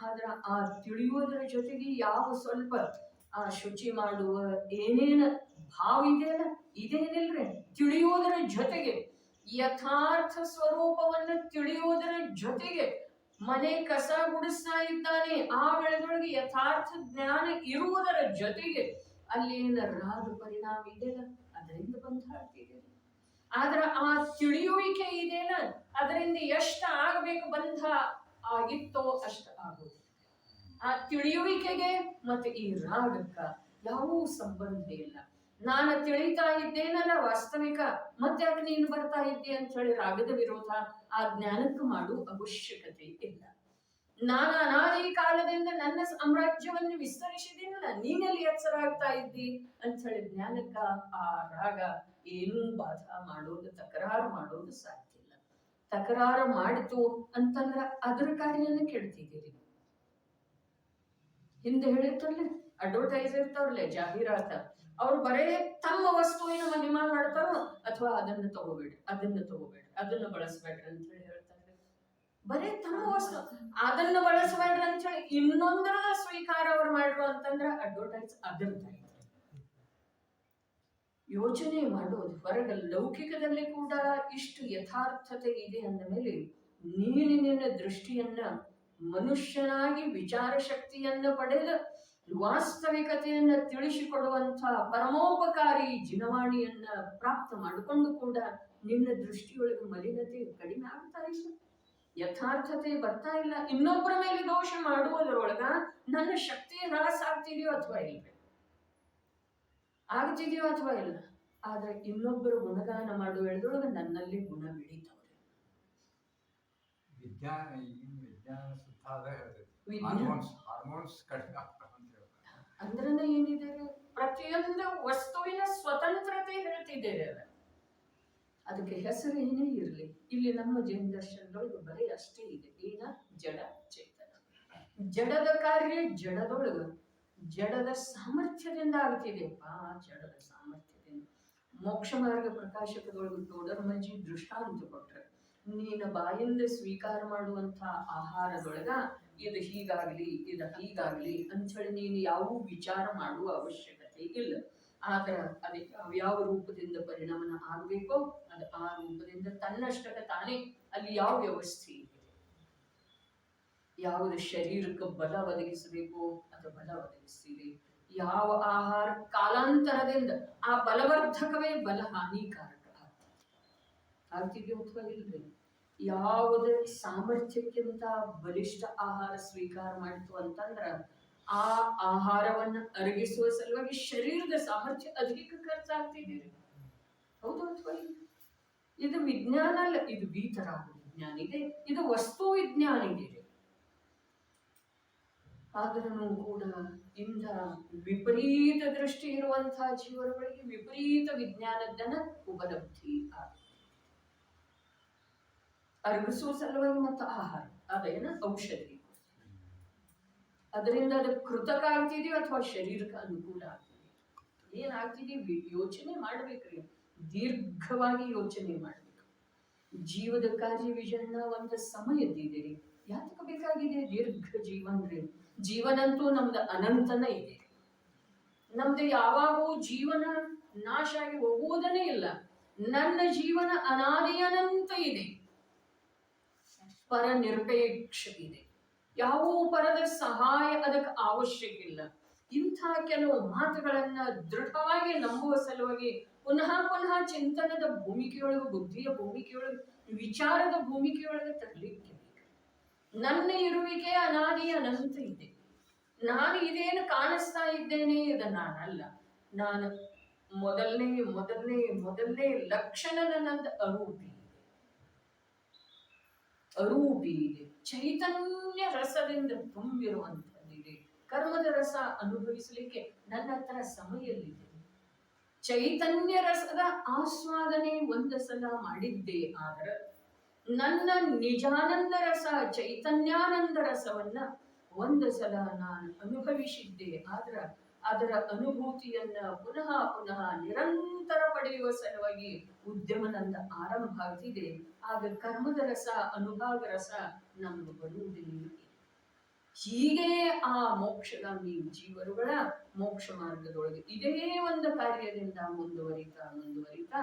ಆದ್ರ ಆ ತಿಳಿಯುವುದರ ಜೊತೆಗೆ ಯಾವ ಸ್ವಲ್ಪ ಆ ಶುಚಿ ಮಾಡುವ ಏನೇನ ಭಾವ ಇದೆಯಲ್ಲ, ಇದೇನಿಲ್ರಿ. ತಿಳಿಯುವುದರ ಜೊತೆಗೆ ಯಥಾರ್ಥ ಸ್ವರೂಪವನ್ನು ತಿಳಿಯುವುದರ ಜೊತೆಗೆ ಮನೆ ಕಸ ಗುಡಿಸ್ತಾ ಇದ್ದಾನೆ, ಆ ವೇಳೆದೊಳಗೆ ಯಥಾರ್ಥ ಜ್ಞಾನ ಇರುವುದರ ಜೊತೆಗೆ ಅಲ್ಲಿ ಏನ ರಾಗ ಪರಿಣಾಮ ಇದೆಯಲ್ಲ, ಅದರಿಂದ ಬಂಧ ಆಗ್ತಿದೆ. ಆದ್ರ ಆ ತಿಳಿಯುವಿಕೆ ಇದೆಯಲ್ಲ, ಅದರಿಂದ ಎಷ್ಟು ಆಗ್ಬೇಕು ಬಂಧ ಆಗಿತ್ತೋ ಅಷ್ಟ ಆಗೋದು. ಆ ತಿಳಿಯುವಿಕೆಗೆ ಮತ್ತೆ ಈ ರಾಗಕ್ಕ ಯಾವ ಸಂಬಂಧ ಇಲ್ಲ. ನಾನು ತಿಳಿತಾ ಇದ್ದೇನಲ್ಲ ವಾಸ್ತವಿಕ, ಮತ್ತೆ ಯಾಕೆ ನೀನು ಬರ್ತಾ ಇದ್ದೆ ಅಂತ ಹೇಳಿ ರಾಗದ ವಿರೋಧ ಆ ಜ್ಞಾನಕ್ಕೆ ಮಾಡುವ ಅವಶ್ಯಕತೆ ಇಲ್ಲ. ನಾನು ಅನಾದಿ ಕಾಲದಿಂದ ನನ್ನ ಸಾಮ್ರಾಜ್ಯವನ್ನು ವಿಸ್ತರಿಸಿದ್ದೀನಲ್ಲ, ನೀನೆಲ್ಲಿ ಎಚ್ಚರ ಆಗ್ತಾ ಇದ್ದಿ ಅಂತ ಹೇಳಿ ಜ್ಞಾನಕ್ಕ ಆ ರಾಗ ಏನೂ ಬಾಧ ಮಾಡೋದು, ತಕರಾರು ಮಾಡೋದು ಸಾಧ್ಯ ಇಲ್ಲ. ತಕರಾರು ಮಾಡಿತು ಅಂತಂದ್ರ ಅದ್ರ ಕಾರ್ಯನ ಕೆಡ್ತಿದ್ದೀರಿ. ಹಿಂದೆ ಹೇಳಿರ್ತಲ್ಲ, ಅಡ್ವರ್ಟೈಸ್ ಇರ್ತಾವ್ರಲ್ಲ, ಜಾಹೀರಾತ, ಅವ್ರು ಬರೇ ತಮ್ಮ ವಸ್ತುವಿನ ಮಹಿಮಾ ಮಾಡ್ತಾರೋ ಅಥವಾ ಅದನ್ನ ತಗೋಬೇಡಿ, ಅದನ್ನ ಬಳಸಬೇಡ್ರಿ ಅಂತ ಹೇಳಿ ಹೇಳ್ತಾರೆ. ಬರೇ ತಮ್ಮ ವಸ್ತು ಅದನ್ನ ಬಳಸಬೇಡ್ರಿ ಅಂತ ಹೇಳಿ ಇನ್ನೊಂದರ ಸ್ವೀಕಾರ ಅವ್ರು ಮಾಡ್ರು ಅಂತಂದ್ರ ಅಡ್ವರ್ಟೈಸ್ ಅದರ್ತ. ಯೋಚನೆ ಮಾಡೋದು ಹೊರಗ ಲೌಕಿಕದಲ್ಲಿ ಕೂಡ ಇಷ್ಟು ಯಥಾರ್ಥತೆ ಇದೆ ಅಂದ ಮೇಲೆ ನೀನಿನ ದೃಷ್ಟಿಯನ್ನ ಮನುಷ್ಯನಾಗಿ ವಿಚಾರ ಶಕ್ತಿಯನ್ನ ಪಡೆದ ವಾಸ್ತವಿಕತೆಯನ್ನ ತಿಳಿಸಿಕೊಡುವಂತ ಪರಮೋಪಕಾರಿ ಜಿನವಾಣಿಯನ್ನ ಪ್ರಾಪ್ತ ಮಾಡಿಕೊಂಡು ಕೂಡ ನಿನ್ನ ದೃಷ್ಟಿಯೊಳಗೆ ಮಲಿನತೆ ಕಡಿಮೆ ಆಗ್ತಾ ಇಲ್ಲ, ಯಥಾರ್ಥತೆ ಬರ್ತಾ ಇಲ್ಲ. ಇನ್ನೊಬ್ಬರ ಮೇಲೆ ದೋಷ ಮಾಡುವುದರೊಳಗ ನನ್ನ ಶಕ್ತಿ ಹ್ರಾಸ ಆಗ್ತಿದೆಯೋ ಅಥವಾ ಇಲ್ಲ, ಆಗ್ತಿದೆಯೋ ಅಥವಾ ಇಲ್ಲ. ಆದ್ರೆ ಇನ್ನೊಬ್ಬರು ಗುಣಗಾನ ಮಾಡುವ ಹೇಳಿದೊಳಗ ನನ್ನಲ್ಲಿ ಗುಣ ಬೆಳೀತಾವ್ರೆ. ಅಂದ್ರನ ಏನಿದೆ, ಪ್ರತಿಯೊಂದು ವಸ್ತುವಿನ ಸ್ವತಂತ್ರತೆ ಹೇಳ್ತಿದ್ದೇವೆ. ಅದಕ್ಕೆ ಹೆಸರು ಏನೇ ಇರಲಿ, ಇಲ್ಲಿ ನಮ್ಮ ಜೈನ ದರ್ಶನದೊಳಗೆ ಬರೀ ಅಷ್ಟೇ ಇದೆ. ಏನ? ಜಡ ಚೇತನ. ಜಡದ ಕಾರ್ಯ ಜಡದೊಳಗ ಜಡದ ಸಾಮರ್ಥ್ಯದಿಂದ ಆಗ್ತಿದೆಪ್ಪ. ಜಡದ ಸಾಮರ್ಥ್ಯದಿಂದ ಮೋಕ್ಷ ಮಾರ್ಗ ಪ್ರಕಾಶಕದೊಳಗೆ ತೋಡರ್ಮಜ್ಜಿ ದೃಷ್ಟಾಂತ ಕೊಟ್ರೆ, ನೀನ ಬಾಯಿಂದ ಸ್ವೀಕಾರ ಮಾಡುವಂತ ಆಹಾರದೊಳಗ ಇದು ಹೀಗಾಗ್ಲಿ ಇದು ಹೀಗಾಗ್ಲಿ ಅಂಥೇಳಿ ನೀನು ಯಾವ ವಿಚಾರ ಮಾಡುವ ಅವಶ್ಯಕತೆ ಇಲ್ಲ. ಆದ್ರ ಅದಕ್ಕೆ ಯಾವ ರೂಪದಿಂದ ಪರಿಣಾಮನ ಆಗ್ಬೇಕೋ ಅದು ಆ ರೂಪದಿಂದ ತನ್ನಷ್ಟಕ ತಾನೇ ಅಲ್ಲಿ ಯಾವ ವ್ಯವಸ್ಥೆ ಇದೆ, ಯಾವುದು ಶರೀರಕ್ಕೆ ಬಲ ಒದಗಿಸಬೇಕು ಅದು ಬಲ ಒದಗಿಸ್ತೀವಿ. ಯಾವ ಆಹಾರ ಕಾಲಾಂತರದಿಂದ ಆ ಬಲವರ್ಧಕವೇ ಬಲ ಹಾನಿಕಾರಕ ಆಗ್ತಿದೆಯೋ ಅಥವಾ ಇಲ್ರಿ. ಯಾವುದೇ ಸಾಮರ್ಥ್ಯಕ್ಕಿಂತ ಬಲಿಷ್ಠ ಆಹಾರ ಸ್ವೀಕಾರ ಮಾಡಿತು ಅಂತಂದ್ರ ಆ ಆಹಾರವನ್ನ ಅರಗಿಸುವ ಸಲುವಾಗಿ ಶರೀರದ ಸಾಮರ್ಥ್ಯ ಅಧಿಕ ಖರ್ಚಾಗ್ತಿದ್ದೀರಿ. ಹೌದು ಅಥವಾ ಇಲ್ಲ? ಇದು ವಿಜ್ಞಾನ ಅಲ್ಲ, ಇದು ಬೀತರಾಗ ವಿಜ್ಞಾನ ಇದೆ, ಇದು ವಸ್ತು ವಿಜ್ಞಾನ ಇದೆ. ಆದರೂ ಕೂಡ ಇಂಥ ವಿಪರೀತ ದೃಷ್ಟಿ ಇರುವಂತಹ ಜೀವರುಗಳಿಗೆ ವಿಪರೀತ ವಿಜ್ಞಾನದನ್ನ ಉಪಲಬ್ಧಿ ಆಗುತ್ತೆ. ಅರಗಿಸುವ ಸಲುವಾಗಿ ಮತ್ತು ಆಹಾರ ಅದೇನ ಔಷಧಿ, ಅದರಿಂದ ಅದು ಕೃತಕ ಆಗ್ತಿದೆಯೋ ಅಥವಾ ಶರೀರಕ್ಕೆ ಅನುಕೂಲ ಆಗ್ತಿದೆ, ಏನಾಗ್ತಿದೀವಿ ಯೋಚನೆ ಮಾಡ್ಬೇಕ್ರಿ. ದೀರ್ಘವಾಗಿ ಯೋಚನೆ ಮಾಡ್ಬೇಕು. ಜೀವದ ಕಾರ್ಯ ವಿಜಯನ ಒಂದು ಸಮಯದ್ದಿದೆ. ಯಾತಕ್ಕೆ ಬೇಕಾಗಿದೆ ದೀರ್ಘ ಜೀವನ ರೀ? ಜೀವನಂತೂ ನಮ್ದು ಅನಂತನ ಇದೆ. ನಮ್ದು ಯಾವಾಗೂ ಜೀವನ ನಾಶ ಆಗಿ ಹೋಗುವುದನೇ ಇಲ್ಲ. ನನ್ನ ಜೀವನ ಅನಾದಿ ಅನಂತ ಇದೆ, ಪರ ನಿರಪೇಕ್ಷ ಇದೆ, ಯಾವ ಪರದ ಸಹಾಯ ಅದಕ್ಕೆ ಅವಶ್ಯಕ ಇಲ್ಲ. ಇಂಥ ಕೆಲವು ಮಾತುಗಳನ್ನ ದೃಢವಾಗಿ ನಂಬುವ ಸಲುವಾಗಿ ಪುನಃ ಪುನಃ ಚಿಂತನದ ಭೂಮಿಕೆಯೊಳಗೆ, ಬುದ್ಧಿಯ ಭೂಮಿಕೆಯೊಳಗೆ, ವಿಚಾರದ ಭೂಮಿಕೆಯೊಳಗೆ ತರಲಿಕ್ಕೆ ನನ್ನ ಇರುವಿಕೆ ಅನಾದಿ ಅನಂತ ಇದೆ. ನಾನು ಇದೇನು ಕಾಣಿಸ್ತಾ ಇದ್ದೇನೆ ಇದು ನಾನಲ್ಲ. ನಾನು ಮೊದಲನೇ ಲಕ್ಷಣ ನನ್ನದು ಅರೂಪಿ ಇದೆ. ಚೈತನ್ಯ ರಸದಿಂದ ತುಂಬಿರುವಂತದ್ದಿದೆ. ಕರ್ಮದ ರಸ ಅನುಭವಿಸಲಿಕ್ಕೆ ನನ್ನ ಹತ್ರ ಸಮಯಲ್ಲಿದೆ. ಚೈತನ್ಯ ರಸದ ಆಸ್ವಾದನೆ ಒಂದು ಸಲ ಮಾಡಿದ್ದೆ. ಆದ್ರೆ ನನ್ನ ನಿಜಾನಂದ ರಸ, ಚೈತನ್ಯಾನಂದ ರಸವನ್ನ ಒಂದು ಸಲ ನಾನು ಅನುಭವಿಸಿದ್ದೆ. ಆದ್ರ ಅದರ ಅನುಭೂತಿಯನ್ನ ಪುನಃ ಪುನಃ ನಿರಂತರ ಪಡೆಯುವ ಸಲುವಾಗಿ ಉದ್ಯಮ ನನ್ನ ಆರಂಭ ಆಗ್ತಿದೆ. ಆಗ ಕರ್ಮದ ರಸ, ಅನುಭಾಗ ರಸ ನಮ್ಗೆ ಬರುವುದಿಲ್ಲ. ಹೀಗೆ ಆ ಮೋಕ್ಷಗಾಮಿ ಜೀವರುಗಳ ಮೋಕ್ಷ ಮಾರ್ಗದೊಳಗೆ ಇದೇ ಒಂದು ಕಾರ್ಯದಿಂದ ಮುಂದುವರಿತಾ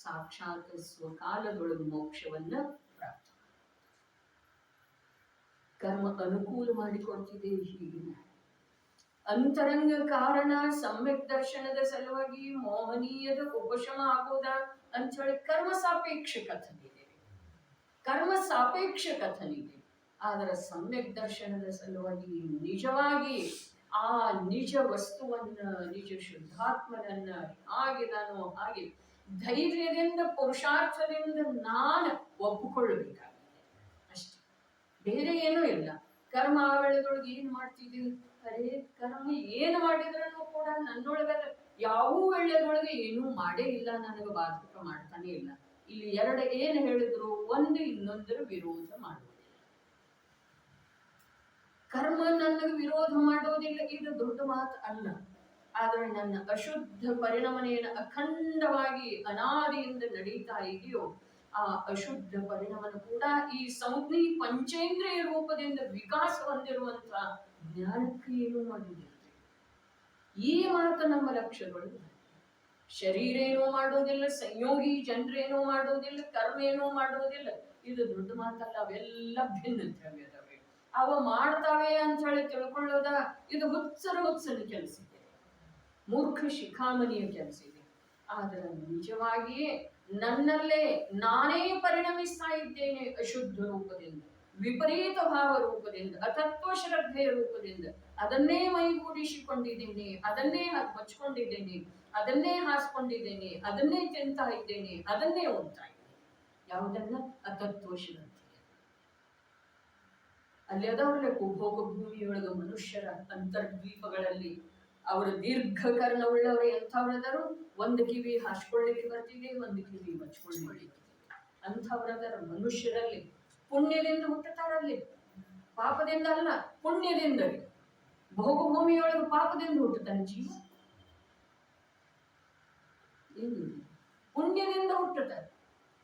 ಸಾಕ್ಷಾತ್ ಸ್ವಕಾಲದೊಳಗೆ ಮೋಕ್ಷವನ್ನ ಪ್ರಾಪ್ತ. ಕರ್ಮ ಅನುಕೂಲ ಮಾಡಿಕೊಡ್ತಿದೆ. ಹೀಗಿನ ಅಂತರಂಗ ಕಾರಣ ಸಮ್ಯಕ್ ದರ್ಶನದ ಸಲುವಾಗಿ ಮೋಹನೀಯದ ಉಪಶಮ ಆಗೋದ ಅಂತ ಹೇಳಿ ಕರ್ಮ ಸಾಪೇಕ್ಷ ಕಥನ ಇದೆ. ಆದರೆ ಸಮ್ಯಕ್ ದರ್ಶನದ ಸಲುವಾಗಿ ನಿಜವಾಗಿ ಆ ನಿಜ ವಸ್ತುವನ್ನ, ನಿಜ ಶುದ್ಧಾತ್ಮನನ್ನ ಹಾಗೆ ಧೈರ್ಯದಿಂದ, ಪುರುಷಾರ್ಥದಿಂದ ನಾನು ಒಪ್ಪಿಕೊಳ್ಳಬೇಕಾಗಿದೆ ಅಷ್ಟೇ, ಬೇರೆ ಏನೂ ಇಲ್ಲ. ಕರ್ಮ ಆವೇಳದೊಳಗೆ ಏನ್ ಮಾಡ್ತಿದ್ದೀವಿ? ಅರೆ, ಕರ್ಮ ಏನು ಮಾಡಿದ್ರೂ ಕೂಡ ನನ್ನೊಳಗ ಯಾವ ವೇಳೆದೊಳಗೆ ಏನೂ ಮಾಡೇ ಇಲ್ಲ, ನನಗೆ ಬಾಧಕ ಮಾಡ್ತಾನೆ ಇಲ್ಲ. ಇಲ್ಲಿ ಎರಡು ಏನು ಹೇಳಿದ್ರು, ಒಂದು ಇನ್ನೊಂದರ ವಿರೋಧ ಮಾಡುವುದಿಲ್ಲ. ಕರ್ಮ ನನಗೆ ವಿರೋಧ ಮಾಡೋದಿಲ್ಲ, ಇದು ದೊಡ್ಡ ಮಾತು ಅಲ್ಲ. ಆದ್ರೆ ನನ್ನ ಅಶುದ್ಧ ಪರಿಣಮನೇನ ಅಖಂಡವಾಗಿ ಅನಾದಿಯಿಂದ ನಡೀತಾ ಇದೆಯೋ, ಆ ಅಶುದ್ಧ ಪರಿಣಮನ ಕೂಡ ಈ ಸಂಜ್ಞಿ ಪಂಚೇಂದ್ರಿಯ ರೂಪದಿಂದ ವಿಕಾಸ ಹೊಂದಿರುವಂತಹ ಜ್ಞಾನಕ್ಕೆ ಏನೂ ಮಾಡುವುದಿಲ್ಲ. ಈ ಮಾತು ನಮ್ಮ ಲಕ್ಷ್ಯಗಳು. ಶರೀರ ಏನೂ ಮಾಡೋದಿಲ್ಲ, ಸಂಯೋಗಿ ಜನರೇನೂ ಮಾಡೋದಿಲ್ಲ, ಕರ್ಮ ಏನೂ ಮಾಡೋದಿಲ್ಲ, ಇದು ದೊಡ್ಡ ಮಾತಲ್ಲ. ಅವೆಲ್ಲ ಭಿನ್ನ ದ್ರವ್ಯದವೆ, ಅವ ಮಾಡ್ತಾವೆ ಅಂತ ಹೇಳಿ ತಿಳ್ಕೊಳ್ಳೋದ ಇದು ಹುಚ್ಚನ ಕೆಲಸ ಇದೆ, ಮೂರ್ಖ ಶಿಖಾಮಣಿಯ ಕೆಲಸ ಇದೆ. ಆದರೆ ನಿಜವಾಗಿಯೇ ನನ್ನಲ್ಲೇ ನಾನೇ ಪರಿಣಮಿಸ್ತಾ ಇದ್ದೇನೆ ಅಶುದ್ಧ ರೂಪದಿಂದ, ವಿಪರೀತ ಭಾವ ರೂಪದಿಂದ, ಅತತ್ವ ಶ್ರದ್ಧೆಯ ರೂಪದಿಂದ. ಅದನ್ನೇ ಮೈಗೂಡಿಸಿಕೊಂಡಿದ್ದೇನೆ, ಅದನ್ನೇ ಹಚ್ಕೊಂಡಿದ್ದೇನೆ, ಅದನ್ನೇ ಹಾಸ್ಕೊಂಡಿದ್ದೇನೆ, ಅದನ್ನೇ ತಿಂತಾ ಇದ್ದೇನೆ, ಅದನ್ನೇ ಓದ್ತಾ ಇದ್ದೇನೆ. ಯಾವುದನ್ನ? ಅತತ್ವ ಶ್ರದ್ಧೆ. ಅಲ್ಲಿ ಅದವ್ರಲ್ಲ ಭೋಗ ಭೂಮಿಯೊಳಗ ಮನುಷ್ಯರ ಅಂತರ್ದ್ವೀಪಗಳಲ್ಲಿ ಅವರ ದೀರ್ಘಕರ್ಣವುಳ್ಳವರು ಎಂಥವ್ರದರು? ಒಂದು ಕಿವಿ ಹಾಸ್ಕೊಳ್ಳಿಕ್ಕೆ ಬರ್ತಿದೆ, ಒಂದು ಕಿವಿ ಮಚ್ಕೊಳ್ಳಿಕ್ಕೆ. ಅಂಥವ್ರದರ ಮನುಷ್ಯರಲ್ಲಿ ಪುಣ್ಯದಿಂದ ಹುಟ್ಟುತ್ತಾರಲ್ಲಿ, ಪಾಪದಿಂದ ಅಲ್ಲ, ಪುಣ್ಯದಿಂದ. ಭೋಗ ಭೂಮಿಯೊಳಗೆ ಪಾಪದಿಂದ ಹುಟ್ಟುತ್ತಾನೆ ಜೀವ, ಪುಣ್ಯದಿಂದ ಹುಟ್ಟುತ್ತಾರೆ.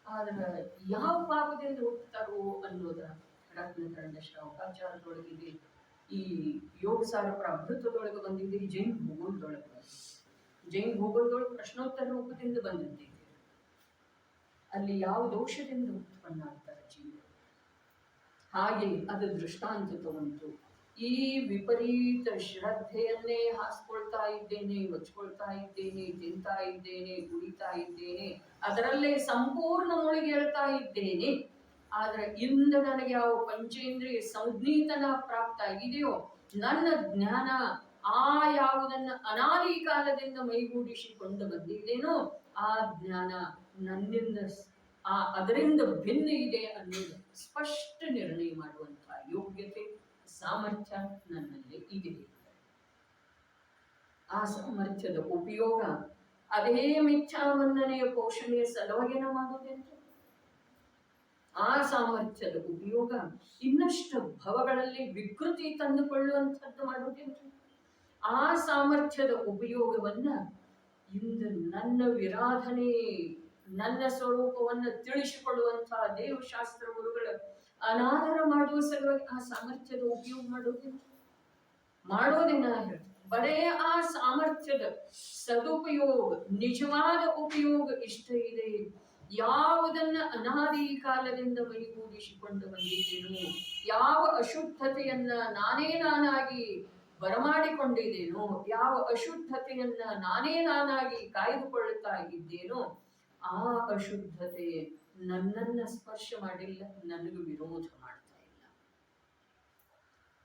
ಆದ್ರೆ ಯಾವ ಪಾಪದಿಂದ ಹುಟ್ಟುತ್ತಾರೋ ಅನ್ನೋದ ರತ್ನಕರಣ ಶ್ರವಕಾಚಾರದೊಳಗಿದೆ, ಈ ಯೋಗಸಾರ ಪ್ರಭೃತದೊಳಗೆ ಬಂದಿದೆ, ಜೈನ್ ಭೂಗೋಳದೊಳಗೆ ಪ್ರಶ್ನೋತ್ತರ ರೂಪದಿಂದ ಬಂದಿದೆ. ಅಲ್ಲಿ ಯಾವ ದೋಷದಿಂದ ಉತ್ಪನ್ನ ಆಗ್ತಾರೆ ಜೀವ, ಹಾಗೆ ಅದು ದೃಷ್ಟಾಂತ ತಗೊಂಡು ಈ ವಿಪರೀತ ಶ್ರದ್ಧೆಯನ್ನೇ ಹಾಸ್ಕೊಳ್ತಾ ಇದ್ದೇನೆ, ಮಚ್ಕೊಳ್ತಾ ಇದ್ದೇನೆ, ತಿಂತಾ ಇದ್ದೇನೆ, ಕುಡಿತಾ ಇದ್ದೇನೆ, ಅದರಲ್ಲೇ ಸಂಪೂರ್ಣ ಮುಳುಗೇಳ್ತಾ ಇದ್ದೇನೆ. ಆದ್ರೆ ಇಂದ ನನಗೆ ಯಾವ ಪಂಚೇಂದ್ರಿಯ ಸಂಜ್ಞೀತನ ಪ್ರಾಪ್ತ ಆಗಿದೆಯೋ, ನನ್ನ ಜ್ಞಾನ ಆ ಯಾವುದನ್ನ ಅನಾದಿ ಕಾಲದಿಂದ ಮೈಗೂಡಿಸಿಕೊಂಡು ಬಂದಿದ್ದೇನೋ ಆ ಜ್ಞಾನ ನನ್ನಿಂದ ಅದರಿಂದ ಭಿನ್ನ ಇದೆ ಅನ್ನೋದು ಸ್ಪಷ್ಟ ನಿರ್ಣಯ ಮಾಡುವಂತಹ ಯೋಗ್ಯತೆ, ಸಾಮರ್ಥ್ಯ ನನ್ನಲ್ಲಿ ಇದೆ. ಆ ಸಾಮರ್ಥ್ಯದ ಉಪಯೋಗ ಅದೇ ಮಿಥ್ಯಾಮನ್ನನೆಯ ಪೋಷಣೆಯ ಸಲುವಾಗಿನ ಮಾಡೋದೆಂದು, ಆ ಸಾಮರ್ಥ್ಯದ ಉಪಯೋಗ ಇನ್ನಷ್ಟು ಭವಗಳಲ್ಲಿ ವಿಕೃತಿ ತಂದುಕೊಳ್ಳುವಂಥದ್ದು ಮಾಡುವುದೆಂದು, ಆ ಸಾಮರ್ಥ್ಯದ ಉಪಯೋಗವನ್ನ ಇಂದು ನನ್ನ ವಿರಾಧನೆ, ನನ್ನ ಸ್ವರೂಪವನ್ನು ತಿಳಿಸಿಕೊಳ್ಳುವಂತಹ ದೇವಶಾಸ್ತ್ರ ಗುರುಗಳ ಅನಾದರ ಮಾಡುವ ಸಲುವಾಗಿ ಆ ಸಾಮರ್ಥ್ಯದ ಉಪಯೋಗ ಮಾಡೋದೇನ ಹೇಳ್ತೀನಿ. ಬರೇ ಆ ಸಾಮರ್ಥ್ಯದ ಸದುಪಯೋಗ, ನಿಜವಾದ ಉಪಯೋಗ ಇಷ್ಟ ಇದೆ. ಯಾವುದನ್ನ ಅನಾದಿ ಕಾಲದಿಂದ ಮೈಗೂಡಿಸಿಕೊಂಡು ಬಂದಿದ್ದೇನೋ, ಯಾವ ಅಶುದ್ಧತೆಯನ್ನ ನಾನಾಗಿ ಬರಮಾಡಿಕೊಂಡಿದ್ದೇನೋ, ಯಾವ ಅಶುದ್ಧತೆಯನ್ನ ನಾನಾಗಿ ಕಾಯ್ದುಕೊಳ್ಳುತ್ತಾ ಇದ್ದೇನೋ, ಆ ಅಶುದ್ಧತೆ ನನ್ನನ್ನ ಸ್ಪರ್ಶ ಮಾಡಿಲ್ಲ, ನನಗೆ ವಿರೋಧ ಮಾಡ್ತಾ ಇಲ್ಲ.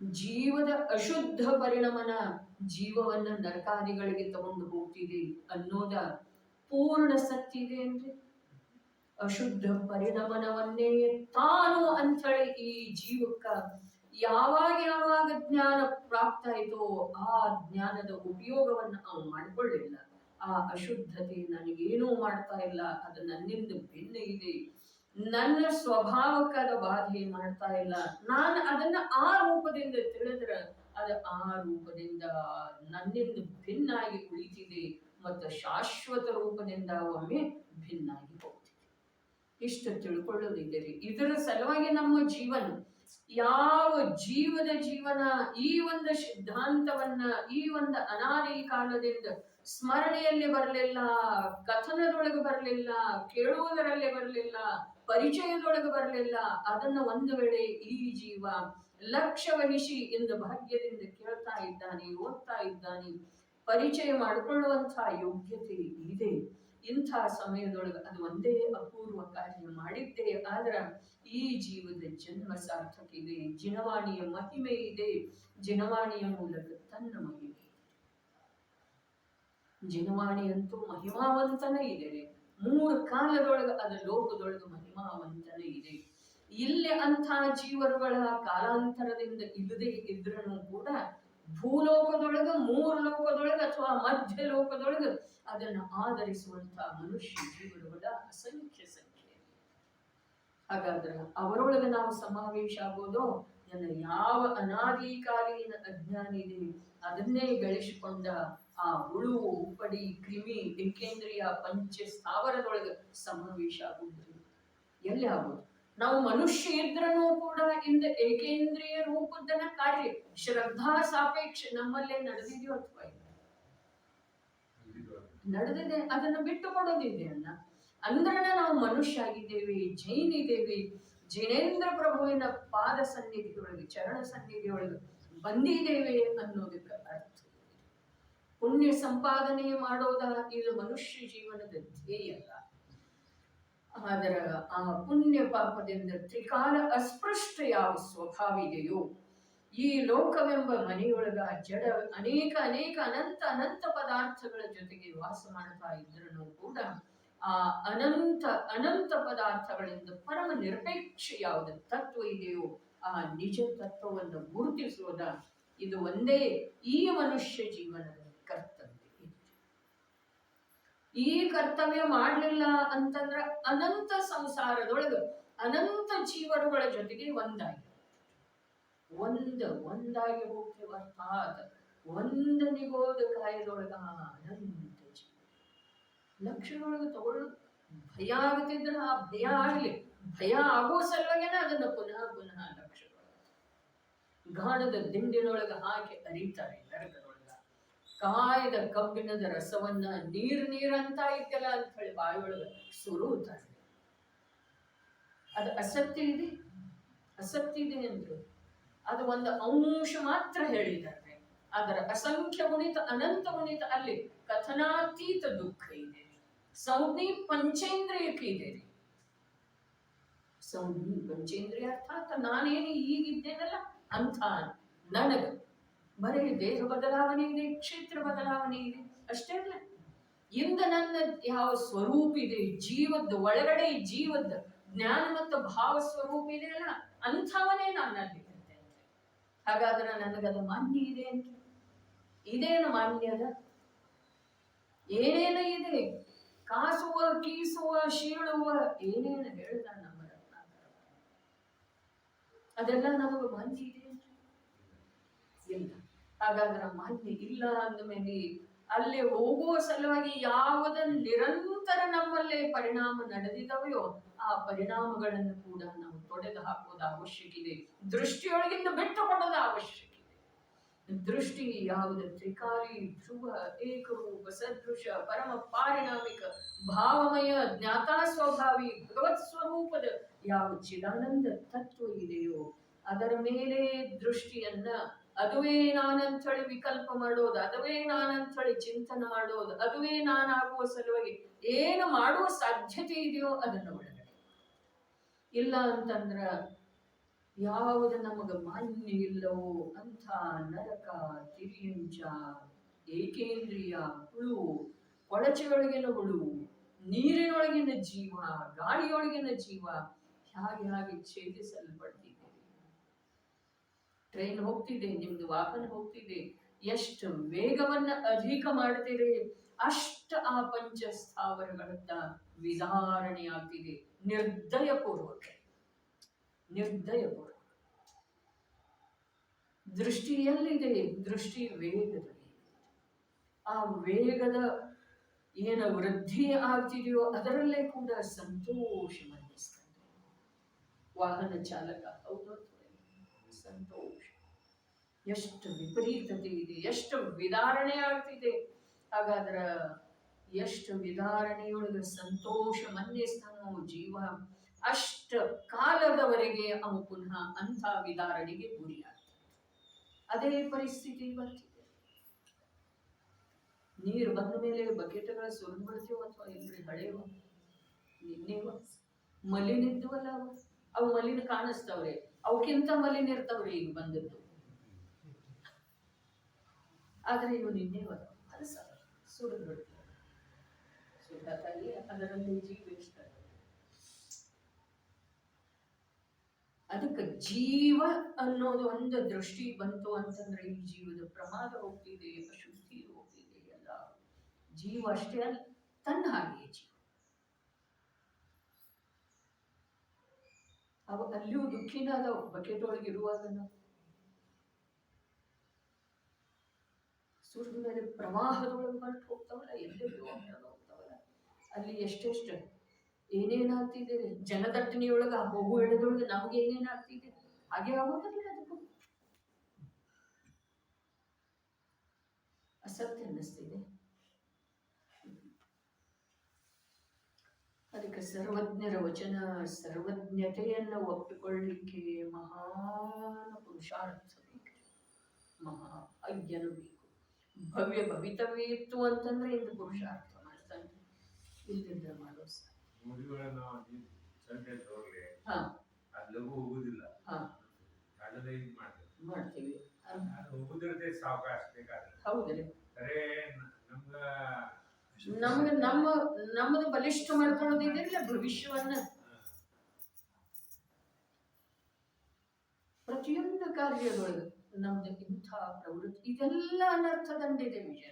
ಜೀವದ ಅಶುದ್ಧ ಪರಿಣಾಮನ ಜೀವವನ್ನ ನರಕಾದಿಗಳಿಗೆ ತಗೊಂಡು ಹೋಗ್ತಿದೆ ಅನ್ನೋದ ಪೂರ್ಣ ಸತ್ಯ ಇದೆ ಅಂದ್ರೆ, ಅಶುದ್ಧ ಪರಿಣಾಮನವನ್ನೇ ತಾನು ಅಂಥೇಳಿ ಈ ಜೀವಕ್ಕ ಯಾವಾಗ ಜ್ಞಾನ ಪ್ರಾಪ್ತ ಆಯಿತೋ ಆ ಜ್ಞಾನದ ಉಪಯೋಗವನ್ನು ಅವನು ಮಾಡಿಕೊಳ್ಳಿಲ್ಲ. ಆ ಅಶುದ್ಧತೆ ನನಗೇನೂ ಮಾಡ್ತಾ ಇಲ್ಲ, ಅದು ನನ್ನಿಂದ ಭಿನ್ನ ಇದೆ, ನನ್ನ ಸ್ವಭಾವಕ್ಕದ ಬಾಧೆ ಮಾಡ್ತಾ ಇಲ್ಲ. ನಾನು ಅದನ್ನ ಆ ರೂಪದಿಂದ ತಿಳಿದ್ರೆ ಅದು ಆ ರೂಪದಿಂದ ನನ್ನಿಂದ ಭಿನ್ನಾಗಿ ಉಳಿತಿದೆ ಮತ್ತು ಶಾಶ್ವತ ರೂಪದಿಂದ ಒಮ್ಮೆ ಭಿನ್ನಾಗಿ ಹೋಗ್ತಿದೆ. ಇಷ್ಟು ತಿಳ್ಕೊಳ್ಳೋದಿದೆ. ಇದರ ಸಲುವಾಗಿ ನಮ್ಮ ಜೀವನ, ಯಾವ ಜೀವನ ಈ ಒಂದು ಸಿದ್ಧಾಂತವನ್ನ ಈ ಒಂದು ಅನಾದಿ ಕಾಲದಿಂದ ಸ್ಮರಣೆಯಲ್ಲಿ ಬರಲಿಲ್ಲ, ಕಥನದೊಳಗೆ ಬರಲಿಲ್ಲ, ಕೇಳುವುದರಲ್ಲಿ ಬರಲಿಲ್ಲ, ಪರಿಚಯದೊಳಗೆ ಬರಲಿಲ್ಲ. ಅದನ್ನ ಒಂದು ವೇಳೆ ಈ ಜೀವ ಲಕ್ಷ್ಯ ವಹಿಸಿ ಇಂದ ಭಾಗ್ಯದಿಂದ ಕೇಳ್ತಾ ಇದ್ದಾನೆ, ಓದ್ತಾ ಇದ್ದಾನೆ, ಪರಿಚಯ ಮಾಡಿಕೊಳ್ಳುವಂತಹ ಯೋಗ್ಯತೆ ಇದೆ. ಇಂಥ ಸಮಯದೊಳಗೆ ಅದು ಒಂದೇ ಅಪೂರ್ವ ಕಾರ್ಯ ಮಾಡಿದ್ದೇ ಆದ್ರ ಈ ಜೀವದ ಜನ್ಮ ಸಾರ್ಥಕ ಇದೆ. ಜಿನವಾಣಿಯ ಮಹಿಮೆ ಇದೆ. ಜಿನವಾಣಿಯ ಮೂಲಕ ತನ್ನ ಮಹಿಮೆ, ಜಿನವಾಣಿ ಅಂತೂ ಮಹಿಮಾವಂತನೇ ಇದೆ. 3 ಕಾಲದೊಳಗೆ ಅದು ಲೋಕದೊಳಗೆ ಮಹಿಮಾವಂತನೇ ಇದೆ. ಇಲ್ಲಿ ಅಂಥ ಜೀವರುಗಳ ಕಾಲಾಂತರದಿಂದ ಇಲ್ಲದೆ ಇದ್ರೂ ಕೂಡ ಭೂಲೋಕದೊಳಗ 3 ಲೋಕದೊಳಗೆ ಅಥವಾ ಮಧ್ಯ ಲೋಕದೊಳಗೆ ಅದನ್ನು ಆಧರಿಸುವಂತಹ ಮನುಷ್ಯ ಜೀವರುಗಳ ಅಸಂಖ್ಯ ಸಂಖ್ಯೆ. ಹಾಗಾದ್ರೆ ಅವರೊಳಗೆ ನಾವು ಸಮಾವೇಶ ಆಗೋದು ನನ್ನ ಯಾವ ಅನಾದಿ ಕಾಲೀನ ಅಜ್ಞಾನ ಇದೆ ಅದನ್ನೇ ಬೆಳೆಸಿಕೊಂಡ ಆ ಹುಳು, ಉಪ್ಪಡಿ, ಕ್ರಿಮಿ, ಏಕೇಂದ್ರಿಯ ಪಂಚ ಸ್ಥಾವರದೊಳಗೆ ಸಮಾವೇಶ ಆಗುವುದು. ಎಲ್ಲಿ ಆಗೋದು? ನಾವು ಮನುಷ್ಯ ಇದ್ರೂ ಕೂಡ ಇಂದ ಏಕೇಂದ್ರಿಯ ರೂಪದನ ಕಾರ್ಯ ಶ್ರದ್ಧಾ ಸಾಪೇಕ್ಷ ನಮ್ಮಲ್ಲೇ ನಡೆದಿದೆಯೋ ಅಥವಾ ಇಲ್ಲ? ನಡೆದಿದೆ. ಅದನ್ನು ಬಿಟ್ಟು ಕೊಡೋದಿದೆ ಅಲ್ಲ. ಅಂದ್ರೆ ನಾವು ಮನುಷ್ಯ ಆಗಿದ್ದೇವೆ, ಜೈನ್ ಇದ್ದೇವೆ, ಜಿನೇಂದ್ರ ಪ್ರಭುವಿನ ಪಾದ ಸನ್ನಿಧಿಯೊಳಗೆ, ಚರಣ ಸನ್ನಿಧಿಯೊಳಗೆ ಬಂದಿದ್ದೇವೆ ಅನ್ನೋದಕ್ಕೆ ಅರ್ಥ. ಪುಣ್ಯ ಸಂಪಾದನೆ ಮಾಡೋದ ಇದು ಮನುಷ್ಯ ಜೀವನದ ಧ್ಯೇಯ ಅಲ್ಲ. ಆದರೆ ಆ ಪುಣ್ಯ ಪಾಪದಿಂದ ತ್ರಿಕಾಲ ಅಸ್ಪೃಷ್ಟ ಯಾವ ಸ್ವಭಾವ ಇದೆಯೋ, ಈ ಲೋಕವೆಂಬ ಮನೆಯೊಳಗ ಜಡ ಅನೇಕ ಅನಂತ ಪದಾರ್ಥಗಳ ಜೊತೆಗೆ ವಾಸ ಮಾಡ್ತಾ ಇದ್ರೂ ಕೂಡ ಆ ಅನಂತ ಪದಾರ್ಥಗಳಿಂದ ಪರಮ ನಿರಪೇಕ್ಷ ಯಾವುದು ತತ್ವ ಇದೆಯೋ ಆ ನಿಜ ತತ್ವವನ್ನು ಗುರುತಿಸುವುದ ಇದು ಒಂದೇ ಈ ಮನುಷ್ಯ ಜೀವನದ ಕರ್ತವ್ಯ. ಈ ಕರ್ತವ್ಯ ಮಾಡಲಿಲ್ಲ ಅಂತಂದ್ರ ಅನಂತ ಸಂಸಾರದೊಳಗ ಅನಂತ ಜೀವರುಗಳ ಜೊತೆಗೆ ಒಂದಾಗಿ ಹೋಗ್ತೇವೆ. ಅರ್ಥಾತ್ ಒಂದು ನಿಗೋದ ಕಾಯದೊಳಗ ಅನಂತ ಜೀವ ಲಕ್ಷದೊಳಗೆ ತಗೊಳ್ಳೋದು. ಭಯ ಆಗುತ್ತಿದ್ರೆ ಆ ಭಯ ಆಗಲಿ, ಭಯ ಆಗೋ ಸಲುವಾಗೇನೆ ಅದನ್ನ ಪುನಃ ಲಕ್ಷದೊಳಗೆ ಗಾಣದ ದಿಂಡಿನೊಳಗೆ ಹಾಕಿ ಅರಿತಾರೆ. ನರಕದೊಳಗ ಕಾಯ್ದ ಕಬ್ಬಿಣದ ರಸವನ್ನ ನೀರಂತ ಇದ್ದಲ್ಲ ಅಂತ ಹೇಳಿ ಬಾಯಿಯೊಳಗೆ ಸುರುತ್ತಾರೆ. ಅದು ಅಸತ್ಯ ಇದೆ ಅಂದ್ರೆ ಅದು ಒಂದು ಅಂಶ ಮಾತ್ರ ಹೇಳಿದ್ದಾರೆ. ಅದರ ಅಸಂಖ್ಯ ಗುಣಿತ ಅನಂತ ಗುಣಿತ ಅಲ್ಲಿ ಕಥನಾತೀತ ದುಃಖ ಇದೆ. ಸಂಜ್ಞಿ ಪಂಚೇಂದ್ರಿಯಕ್ಕೆ ಇದೆ. ಸಂಜ್ಞಿ ಪಂಚೇಂದ್ರಿಯ ಅರ್ಥಾತ್ ನಾನೇನು ಈಗಿದ್ದೇನಲ್ಲ ಅಂತ ನನಗೆ ಬರೀ ದೇಹ ಬದಲಾವಣೆ ಇದೆ, ಕ್ಷೇತ್ರ ಬದಲಾವಣೆ ಇದೆ ಅಷ್ಟೇ ಅಲ್ಲ. ಇಂದ ನನ್ನ ಯಾವ ಸ್ವರೂಪ ಇದೆ, ಜೀವದ ಒಳಗಡೆ ಜೀವದ ಜ್ಞಾನ ಮತ್ತು ಭಾವ ಸ್ವರೂಪ ಇದೆ ಅಲ್ಲ, ಅಂಥವನೇ ನಾನಲ್ಲಿ ಇರ್ತೇನೆ. ಹಾಗಾದ್ರೆ ನನಗದು ಮಾನ್ಯ ಇದೆ ಅಂತ ಇದೇನು ಮಾನ್ಯದ? ಏನೇನು ಇದೆ? ಕಾಸುವ, ಕೀಸುವ, ಶೀಳುವ ಏನೇನು ಹೇಳ್ದ ನಮ್ಮ ರತ್ನಾಕರ, ಅದೆಲ್ಲ ನಮಗೆ ಮಾನ್ಯ ಇದೆ ಇಲ್ಲ. ಹಾಗಾದ್ರೆ ಮಾನ್ಯ ಇಲ್ಲ ಅಂದಮೇಲೆ ಅಲ್ಲಿ ಹೋಗುವ ಸಲುವಾಗಿ ಯಾವುದನ್ನು ನಿರಂತರ ನಮ್ಮಲ್ಲೇ ಪರಿಣಾಮ ನಡೆದಿದವೆಯೋ ಆ ಪರಿಣಾಮಗಳನ್ನು ಕೂಡ ನಾವು ತೊಡೆದು ಹಾಕೋದು ಅವಶ್ಯಕ ಇದೆ. ದೃಷ್ಟಿಯೊಳಗಿಂದ ಬಿಟ್ಟು ಕೊಡೋದು ಅವಶ್ಯಕ ಇದೆ. ದೃಷ್ಟಿ ಯಾವುದು ತ್ರಿಕಾಲಿ ಧ್ರುವ ಏಕರೂಪ ಸದೃಶ ಪರಮ ಪಾರಿಣಾಮಿಕ ಭಾವಮಯ ಜ್ಞಾತಾ ಸ್ವಭಾವಿ ಭಗವತ್ ಸ್ವರೂಪದ ಯಾವ ಚಿದಾನಂದ ತತ್ವ ಇದೆಯೋ ಅದರ ಮೇಲೆ ದೃಷ್ಟಿಯನ್ನ, ಅದುವೇ ನಾನಂಥಳಿ ವಿಕಲ್ಪ ಮಾಡೋದು, ಅದುವೇ ನಾನಂಥಳಿ ಚಿಂತನೆ ಮಾಡೋದು, ಅದುವೇ ನಾನಾಗುವ ಸಲುವಾಗಿ ಏನು ಮಾಡುವ ಸಾಧ್ಯತೆ ಇದೆಯೋ ಅದನ್ನು ಒಳಗಡೆ. ಇಲ್ಲ ಅಂತಂದ್ರ ಯಾವುದು ನಮಗ ಮಾನ್ಯ ಇಲ್ಲವೋ ಅಂಥ ನರಕ, ತಿರಿಯಂಚ, ಏಕೇಂದ್ರಿಯ ಹುಳು, ಕೊಳಚೆಯೊಳಗಿನ ಹುಳು, ನೀರಿನೊಳಗಿನ ಜೀವ, ಗಾಳಿಯೊಳಗಿನ ಜೀವ ಹಾಗೆ ಛೇದಿಸಲ್ಪಡ್ತಿದೆ. ಟ್ರೈನ್ ಹೋಗ್ತಿದೆ, ನಿಮ್ದು ವಾಹನ ಹೋಗ್ತಿದೆ, ಎಷ್ಟು ವೇಗವನ್ನ ಅಧಿಕ ಮಾಡ್ತಿದೆ ಅಷ್ಟು ಆ ಪಂಚ ಸ್ಥಾವರಗಳಿಂದ ವಿದಾರಣೆ ಆಗ್ತಿದೆ. ನಿರ್ದಯಪೂರ್ವಕ ದೃಷ್ಟಿಯಲ್ಲಿದೆ, ದೃಷ್ಟಿ ವೇಗದಲ್ಲಿ. ಆ ವೇಗದ ಏನ ವೃದ್ಧಿ ಆಗ್ತಿದೆಯೋ ಅದರಲ್ಲೇ ಕೂಡ ಸಂತೋಷ ಮಂಡಿಸ್ತಾನೆ ವಾಹನ ಚಾಲಕ. ಹೌದು, ಸಂತೋಷ. ಎಷ್ಟು ವಿಪರೀತತೆ ಇದೆ, ಎಷ್ಟು ವಿದಾರಣೆ ಆಗ್ತಿದೆ. ಹಾಗಾದ್ರ ಎಷ್ಟು ವಿದಾರಣೆಯೊಳಗೆ ಸಂತೋಷ ಮಂಡಿಸ್ತಾನೋ ಜೀವ, ಅಷ್ಟ ಕಾಲದವರೆಗೆ ಅವನು ಪುನಃ ಅಂಥ ವಿದಾರಣೆಗೆ ಗುರಿಯಾಗ್ತಾನೆ. ಅದೇ ಪರಿಸ್ಥಿತಿ ಇವತ್ತಿದೆ. ನೀರು ಬಂದ ಮೇಲೆ ಬಕೆಟ್ಗಳ ಸುರಿದು ಬಿಡ್ತೀವ ಅಥವಾ ಇಲ್ರಿ ಹಳೆಯವ ನಿನ್ನೆವ ಮಲಿನ ಇದ್ವಲ್ಲ, ಅವು ಮಲಿನ ಕಾಣಿಸ್ತಾವ್ರಿ, ಅವಕ್ಕಿಂತ ಮಲಿನ ಇರ್ತಾವ್ರಿ ಈಗ ಬಂದದ್ದು. ಆದ್ರೆ ಇವು ನಿನ್ನೆವ ಅದು ಸುರಿದು ಬಿಡ್ತೀವಿ. ಸುದ್ದಾಗಿ ಅದರಲ್ಲಿ ಜೀವ ಇರ್ತಾರೆ. ಅದಕ್ಕೆ ಜೀವ ಅನ್ನೋದು ಒಂದು ದೃಷ್ಟಿ ಬಂತು ಅಂತಂದ್ರೆ ಈ ಜೀವದ ಪ್ರಮಾದ ಹೋಗ್ತಿದೆ, ಅಶುದ್ಧಿ ಹೋಗ್ತಿದೆ. ಎಲ್ಲ ಜೀವ ಅಷ್ಟೇ ಅಲ್ಲ, ತನ್ನ ಹಾಗೆ ಜೀವ. ಅವಾಗ ಅಲ್ಲಿಯೂ ದುಃಖಿನ ಅದಾವ. ಬಕೆಟ್ ಒಳಗೆ ಇರುವಾಗ ಸುರಿದ ಮೇಲೆ ಪ್ರವಾಹದೊಳಗೆ ಹೊರಟು ಹೋಗ್ತಾವಲ್ಲ, ಎಲ್ಲೆಲ್ಲೂ ಹೋಗ್ತಾವಲ್ಲ, ಅಲ್ಲಿ ಎಷ್ಟೆಷ್ಟು ಏನೇನಾಗ್ತಿದೆ ಜನದಟ್ಟಣೆಯೊಳಗ ಹೋಗು ಎಳೆದೊಳಗೆ ನಮ್ಗೆ ಏನೇನಾಗ್ತಿದೆ ಹಾಗೆ ಆಗೋದಲ್ಲ. ಅದಕ್ಕೂ ಅಸತ್ಯ ಅನ್ನಿಸ್ತಿದೆ. ಅದಕ್ಕೆ ಸರ್ವಜ್ಞರ ವಚನ, ಸರ್ವಜ್ಞತೆಯನ್ನು ಒಪ್ಪಿಕೊಳ್ಳಲಿಕ್ಕೆ ಮಹಾನ್ ಪುರುಷಾರ್ಥ ಬೇಕು, ಮಹಾ ಅಜ್ಞನು ಬೇಕು. ಭವ್ಯ ಭವಿತವ್ಯ ಇತ್ತು ಅಂತಂದ್ರೆ ಇಂದು ಪುರುಷಾರ್ಥ ಮಾಡ್ತಾನೆ, ಇಲ್ಲಿಂದ ಮಾಡೋ ಮಾಡ್ತೀವಿ. ಹೌದ್ರಿ, ನಮ್ಗೆ ನಮ್ಮದು ಬಲಿಷ್ಠ ಮಾಡ್ಕೊಳ್ಳೋದಿದೆಯಲ್ಲ ಭವಿಷ್ಯವನ್ನ. ಪ್ರತಿಯೊಂದು ಕಾರ್ಯದೊಳಗೆ ನಮ್ದು ಇಂಥ ಪ್ರವೃತ್ತಿ, ಇದೆಲ್ಲ ಅನರ್ಥದಂಡಿದೆ ವಿಜಯ.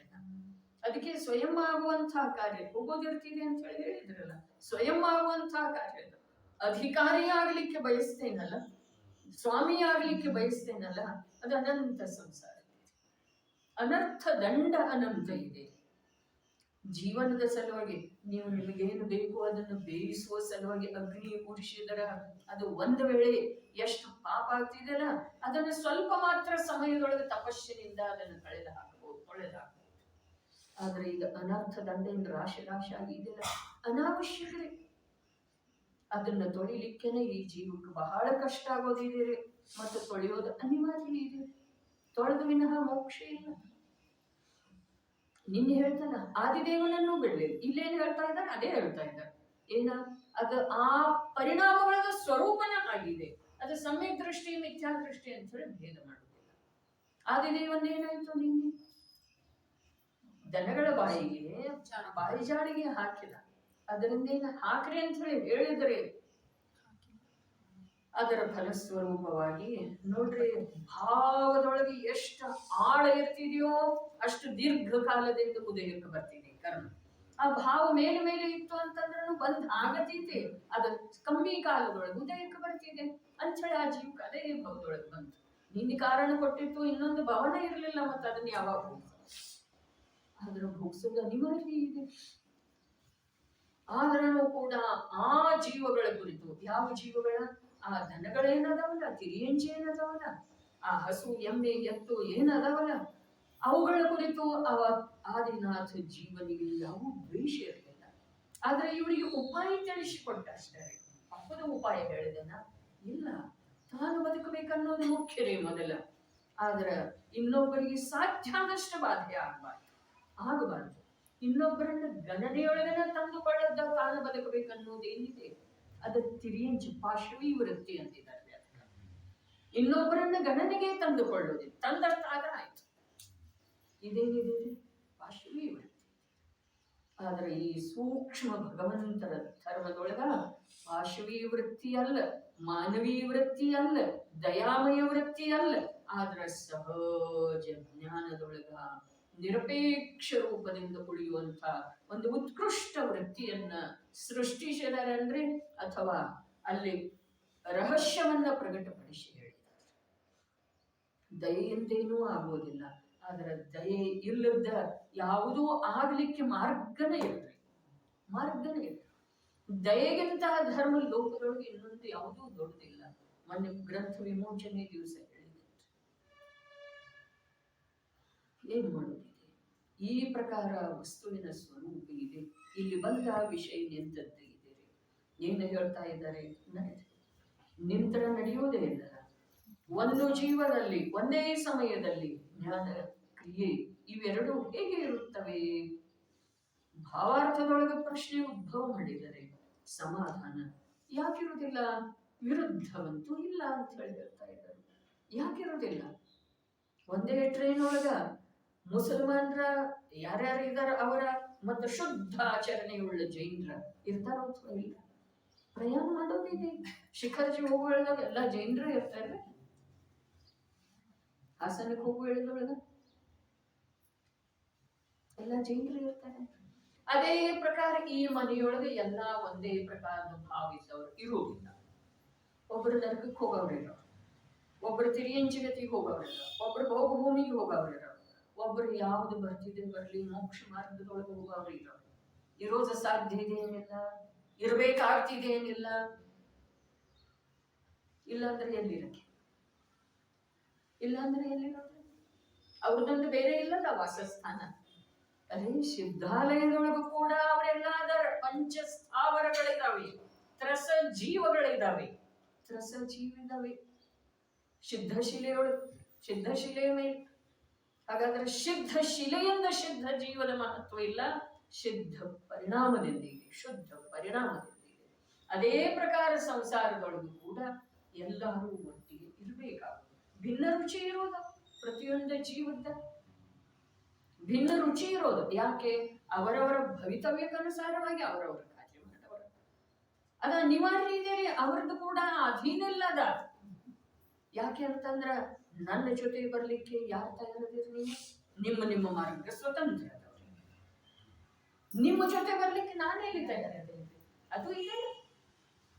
ಅದಕ್ಕೆ ಸ್ವಯಂ ಆಗುವಂತಹ ಕಾರ್ಯ ಹೋಗೋದಿರ್ತಿದೆ ಅಂತ ಹೇಳಿ ಹೇಳಿದ್ರಲ್ಲ, ಸ್ವಯಂ ಆಗುವಂತಹ ಕಾರ್ಯ. ಅಧಿಕಾರಿ ಆಗ್ಲಿಕ್ಕೆ ಬಯಸ್ತೇನಲ್ಲ, ಸ್ವಾಮಿ ಆಗ್ಲಿಕ್ಕೆ ಬಯಸ್ತೇನಲ್ಲ, ಅದು ಅನಂತ ಸಂಸಾರ. ಅನರ್ಥ ದಂಡ ಅನಂತ ಇದೆ. ಜೀವನದ ಸಲುವಾಗಿ ನೀವು ನಿಮಗೇನು ಬೇಕು ಅದನ್ನು ಬೇಯಿಸುವ ಸಲುವಾಗಿ ಅಗ್ನಿ ಉರಿಸಿದರ ಅದು ಒಂದು ವೇಳೆ ಎಷ್ಟು ಪಾಪ ಆಗ್ತಿದೆಯಲ್ಲ, ಅದನ್ನು ಸ್ವಲ್ಪ ಮಾತ್ರ ಸಮಯದೊಳಗೆ ತಪಸ್ಸಿನಿಂದ ಅದನ್ನು ತೊಳೆದು ಹಾಕಬಹುದು. ಆದ್ರೆ ಈಗ ಅನರ್ಥ ದಂಡೆಯಿಂದ ರಾಶಿ ಆಗಿದೆಯಲ್ಲ, ಅನಾವಶ್ಯಕರೇ. ಅದನ್ನ ತೊಳಿಲಿಕ್ಕೇನೆ ಈ ಜೀವಕ್ಕೆ ಬಹಳ ಕಷ್ಟ ಆಗೋದಿದೆ, ಮತ್ತು ತೊಳೆಯೋದು ಅನಿವಾರ್ಯ ಇದೆ. ತೊಳೆದು ವಿನಃ ಮೋಕ್ಷ ಇಲ್ಲ. ನಿನ್ನೆ ಹೇಳ್ತಾನ ಆದಿದೇವನನ್ನು ಬಿಡ್ಲಿಲ್ಲ, ಇಲ್ಲೇನು ಹೇಳ್ತಾ ಇದ್ದಾರೆ ಅದೇ ಹೇಳ್ತಾ ಇದ್ದಾರೆ. ಏನ ಅದು ಆ ಪರಿಣಾಮಗಳ ಸ್ವರೂಪನ ಆಗಿದೆ. ಅದು ಸಮ್ಯಕ್ ದೃಷ್ಟಿ ಮಿಥ್ಯಾ ದೃಷ್ಟಿ ಅಂತ ಹೇಳಿ ಭೇದ ಮಾಡುತ್ತಿಲ್ಲ. ಆದಿದೇವನ್ನೇನಾಯ್ತು, ನಿನ್ನೆ ದನಗಳ ಬಾಯಿಗೆ ಬಾಯಿ ಜಾಡಿಗೆ ಹಾಕಿಲ್ಲ, ಅದರಿಂದ ಏನು ಹಾಕ್ರಿ ಅಂತ ಹೇಳಿ ಹೇಳಿದರೆ ಅದರ ಫಲಸ್ವರೂಪವಾಗಿ ನೋಡ್ರಿ, ಭಾವದೊಳಗೆ ಎಷ್ಟು ಆಳ ಇರ್ತಿದೆಯೋ ಅಷ್ಟು ದೀರ್ಘಕಾಲದಿಂದ ಉದಯಕ್ಕೆ ಬರ್ತಿದೆ ಕರ್ಮ. ಆ ಭಾವ ಮೇಲೆ ಮೇಲೆ ಇತ್ತು ಅಂತಂದ್ರೂ ಬಂದ್ ಆಗತೈತೆ, ಅದ ಕಮ್ಮಿ ಕಾಲದೊಳಗೆ ಉದಯಕ್ಕೆ ಬರ್ತಿದೆ ಅಂಥೇಳಿ ಆ ಜೀವಕ್ಕೆ ಅದೇ ಭಾವದೊಳಗೆ ಬಂತು. ನಿನ್ನೆ ಕಾರಣ ಕೊಟ್ಟಿತ್ತು, ಇನ್ನೊಂದು ಭವನ ಇರಲಿಲ್ಲ, ಮತ್ತೆ ಅದನ್ನ ಯಾವಾಗ ಅದರ ಭೋಗಿಸೋದು ಅನಿವಾರ್ಯ ಇದೆ. ಆದ್ರೂ ಕೂಡ ಆ ಜೀವಗಳ ಕುರಿತು, ಯಾವ ಜೀವಗಳ, ಆ ದನಗಳೇನದಾವಲ್ಲ, ತಿರಿಯಂಚೆ ಏನದಾವಲ್ಲ, ಆ ಹಸು ಎಮ್ಮೆ ಎತ್ತು ಏನದಾವಲ್ಲ ಅವುಗಳ ಕುರಿತು ಆದಿನಾಥ ಜೀವನಿಗೆ ಯಾವ ದ್ವೇಷ ಇರಲಿಲ್ಲ. ಆದ್ರೆ ಇವರಿಗೆ ಉಪಾಯ ತಿಳಿಸಿಕೊಟ್ಟ ಅಷ್ಟೇ. ಅಪ್ಪದ ಉಪಾಯ ಹೇಳಿದನ ಇಲ್ಲ, ತಾನು ಬದುಕಬೇಕನ್ನೋದು ಮುಖ್ಯರೇ ಮೊದಲ. ಆದ್ರ ಇನ್ನೊಬ್ಬರಿಗೆ ಸಾಧ್ಯ ಆದಷ್ಟು ಬಾಧೆ ಆಗಬಾರ್ದು. ಇನ್ನೊಬ್ಬರನ್ನ ಗಣನೆಯೊಳಗನ ತಂದುಕೊಳ್ಳದ ತಾನು ಬದುಕಬೇಕನ್ನೋದೇನಿದೆ ಅದು ತಿರಿಯಂಚು ಪಾಶವಿ ವೃತ್ತಿ ಅಂತಿದ್ದಾರೆ. ಇನ್ನೊಬ್ಬರನ್ನ ಗಣನೆಗೆ ತಂದುಕೊಳ್ಳೋದಿಲ್ಲ, ತಂದಷ್ಟಾದ್ರೆ ಆಯ್ತು. ಇದೇನಿದೆ ಪಾಶವಿ ವೃತ್ತಿ. ಆದ್ರೆ ಈ ಸೂಕ್ಷ್ಮ ಭಗವಂತರ ಧರ್ಮದೊಳಗ ಪಾಶವಿ ವೃತ್ತಿ ಅಲ್ಲ, ಮಾನವೀ ವೃತ್ತಿ ಅಲ್ಲ, ದಯಾಮಯ ವೃತ್ತಿ ಅಲ್ಲ, ಆದ್ರ ಸಹಜ ಜ್ಞಾನದೊಳಗ ನಿರಪೇಕ್ಷ ರೂಪದಿಂದ ಉಳಿಯುವಂತ ಒಂದು ಉತ್ಕೃಷ್ಟ ವೃತ್ತಿಯನ್ನ ಸೃಷ್ಟಿಸಿದಾರೆ ಅಥವಾ ಅಲ್ಲಿ ರಹಸ್ಯವನ್ನ ಪ್ರಕಟಪಡಿಸಿ ಹೇಳಿದ್ದಾರೆ. ದಯೆಯಿಂದೇನೂ ಆಗೋದಿಲ್ಲ, ಆದ್ರೆ ದಯೆ ಇಲ್ಲದ ಯಾವುದೂ ಆಗ್ಲಿಕ್ಕೆ ಮಾರ್ಗನೇ ಇಲ್ರಿ. ದಯೆಗಿಂತಹ ಧರ್ಮ ಲೋಕದೊಳಗೆ ಇನ್ನೊಂದು ಯಾವುದೂ ದೊಡ್ಡದಿಲ್ಲ. ಮೊನ್ನೆ ಗ್ರಂಥ ವಿಮೋಚನೆ ದಿವಸ ಹೇಳಿದೆ. ಏನ್ ಮಾಡೋದಿದೆ? ಈ ಪ್ರಕಾರ ವಸ್ತುವಿನ ಸ್ವರೂಪ ಇದೆ. ಇಲ್ಲಿ ಬಂದ ವಿಷಯ ನಿಂತದ್ದು ಇದೆ. ಏನು ಹೇಳ್ತಾ ಇದ್ದಾರೆ? ನಿಂತರ ನಡೆಯುವುದೇ ಇಲ್ಲ. ಒಂದು ಜೀವದಲ್ಲಿ ಒಂದೇ ಸಮಯದಲ್ಲಿ ಜ್ಞಾನ ಕ್ರಿಯೆ ಇವೆರಡು ಹೇಗೆ ಇರುತ್ತವೆ? ಭಾವಾರ್ಥದೊಳಗೆ ಪ್ರಶ್ನೆ ಉದ್ಭವ ಮಾಡಿದರೆ ಸಮಾಧಾನ ಯಾಕಿರುವುದಿಲ್ಲ? ವಿರುದ್ಧವಂತೂ ಇಲ್ಲ ಅಂತ ಹೇಳಿ ಹೇಳ್ತಾ ಇದ್ದಾರೆ. ಯಾಕಿರುವುದಿಲ್ಲ? ಒಂದೇ ಟ್ರೈನ್ ಒಳಗ ಮುಸಲ್ಮಾನರ ಯಾರ್ಯಾರು ಇದಾರ ಅವರ ಮತ್ತು ಶುದ್ಧ ಆಚರಣೆಯುಳ್ಳ ಜೈನರ ಇರ್ತಾರ ಅಥವಾ ಇಲ್ಲ? ಪ್ರಯಾಣ ಮಾಡೋದಿದೆ. ಶಿಖರ್ಜಿ ಹೋಗುವಾಗ ಎಲ್ಲ ಜೈನರು ಇರ್ತಾರೆ. ಹಾಸನಕ್ಕೆ ಹೋಗುವ ಹೇಳಿದೊಳಗ ಎಲ್ಲ ಜೈನರು ಇರ್ತಾರೆ. ಅದೇ ಪ್ರಕಾರ ಈ ಮನೆಯೊಳಗೆ ಎಲ್ಲಾ ಒಂದೇ ಪ್ರಕಾರದ ಭಾವಿಸವರು ಇರುವುದಿಲ್ಲ. ಒಬ್ಬರು ನರಕಕ್ಕೆ ಹೋಗೋರಿರೋ, ಒಬ್ಬರು ತಿರಿಯಂಚಿಗತಿಗೆ ಹೋಗೋರಿರೋ, ಒಬ್ಬರು ಭೋಗಭೂಮಿಗೆ ಹೋಗೋರಿರೋ, ಒಬ್ಬರು ಯಾವ್ದು ಬರ್ತಿದೆ ಬರ್ಲಿ ಮೋಕ್ಷ ಮಾರ್ಗದೊಳಗೆ ಹೋಗೋರಿರೋ. ಇರೋದು ಸಾಧ್ಯ ಇದೆ ಏನಿಲ್ಲ, ಇರ್ಬೇಕಾಗ್ತಿದೆ ಏನಿಲ್ಲ. ಇಲ್ಲಾಂದ್ರೆ ಎಲ್ಲಿರಕ್ಕೆ? ಇಲ್ಲಾಂದ್ರೆ ಎಲ್ಲಿರೋದು? ಅವ್ರದೊಂದು ಬೇರೆ ಇಲ್ಲದ ವಾಸಸ್ಥಾನ. ಅದೇ ಸಿದ್ಧಾಲಯದೊಳಗೂ ಕೂಡ ಅವರೆಲ್ಲ ಪಂಚಸ್ಥಾವರಗಳಿದಾವೆ, ತ್ರಸ ಜೀವಗಳಿದಾವೆ. ಸಿದ್ಧಶಿಲೆಯ ಮೇಲೆ. ಹಾಗಾದ್ರೆ ಸಿದ್ಧ ಶಿಲೆಯಿಂದ ಸಿದ್ಧ ಜೀವದ ಮಹತ್ವ ಇಲ್ಲ, ಸಿದ್ಧ ಪರಿಣಾಮದಿಂದ ಇದೆ, ಶುದ್ಧ ಪರಿಣಾಮದಿಂದ ಇದೆ. ಅದೇ ಪ್ರಕಾರ ಸಂಸಾರದೊಳಗೂ ಕೂಡ ಎಲ್ಲರೂ ಒಟ್ಟಿಗೆ ಇರಬೇಕಾಗುತ್ತೆ. ಭಿನ್ನ ರುಚಿ ಇರೋದು ಪ್ರತಿಯೊಂದು ಜೀವದ ಭಿನ್ನ ರುಚಿ ಇರೋದು. ಯಾಕೆ? ಅವರವರ ಭವಿತವ್ಯಕ್ಕನುಸಾರವಾಗಿ ಅವರವರ ಕಾರ್ಯ ಮಾಡವರು. ಅದ ಅನಿವಾರ್ಯ ಇದೆ. ಅವ್ರದ್ದು ಕೂಡ ಅಧೀನ ಇಲ್ಲದ. ಯಾಕೆ ಅಂತಂದ್ರ ನನ್ನ ಜೊತೆ ಬರ್ಲಿಕ್ಕೆ ಯಾರು ತಯಾರದಿರ್ಲಿ? ನಿಮ್ಮ ಮಾರ್ಗ ಸ್ವತಂತ್ರ. ನಿಮ್ಮ ಜೊತೆ ಬರ್ಲಿಕ್ಕೆ ನಾನೆಲ್ಲಿ ತಯಾರಿದ್ದೇನೆ? ಅದು ಇದೆ.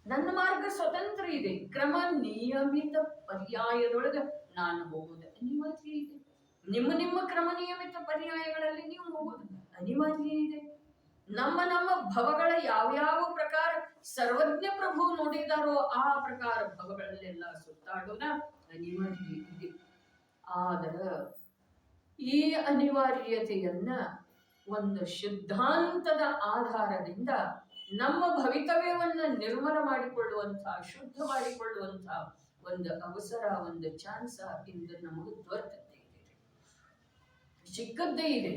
ನನ್ನ ಮಾರ್ಗ ಸ್ವತಂತ್ರ ಇದೆ. ಕ್ರಮ ನಿಯಮಿತ ಪರ್ಯಾಯದೊಳಗ ನಾನು ಹೋಗುವುದು ಅನಿವಾರ್ಯ ಇದೆ. ನಿಮ್ಮ ಕ್ರಮ ನಿಯಮಿತ ಪರ್ಯಾಯಗಳಲ್ಲಿ ನೀವು ಹೋಗುವುದು ಅನಿವಾರ್ಯ ಇದೆ. ನಮ್ಮ ಭವಗಳ ಯಾವ್ಯಾವ ಪ್ರಕಾರ ಸರ್ವಜ್ಞ ಪ್ರಭು ನೋಡಿದಾರೋ ಆ ಪ್ರಕಾರ ಭವಗಳಲ್ಲೆಲ್ಲ ಸುತ್ತಾಡೋಣ ಅನಿವಾರ್ಯ ಇದೆ. ಆದ್ರ ಈ ಅನಿವಾರ್ಯತೆಯನ್ನ ಒಂದು ಸಿದ್ಧಾಂತದ ಆಧಾರದಿಂದ ನಮ್ಮ ಭವಿತವ್ಯವನ್ನ ನಿರ್ಮಲ ಮಾಡಿಕೊಳ್ಳುವಂತಹ, ಶುದ್ಧ ಮಾಡಿಕೊಳ್ಳುವಂತಹ ಒಂದು ಅವಸರ, ಒಂದು ಚಾನ್ಸ್ ಇಂದು ನಮಗೆ ದೊರೆತದ್ದೇ ಇದೆ, ಸಿಕ್ಕದ್ದೇ ಇದೆ.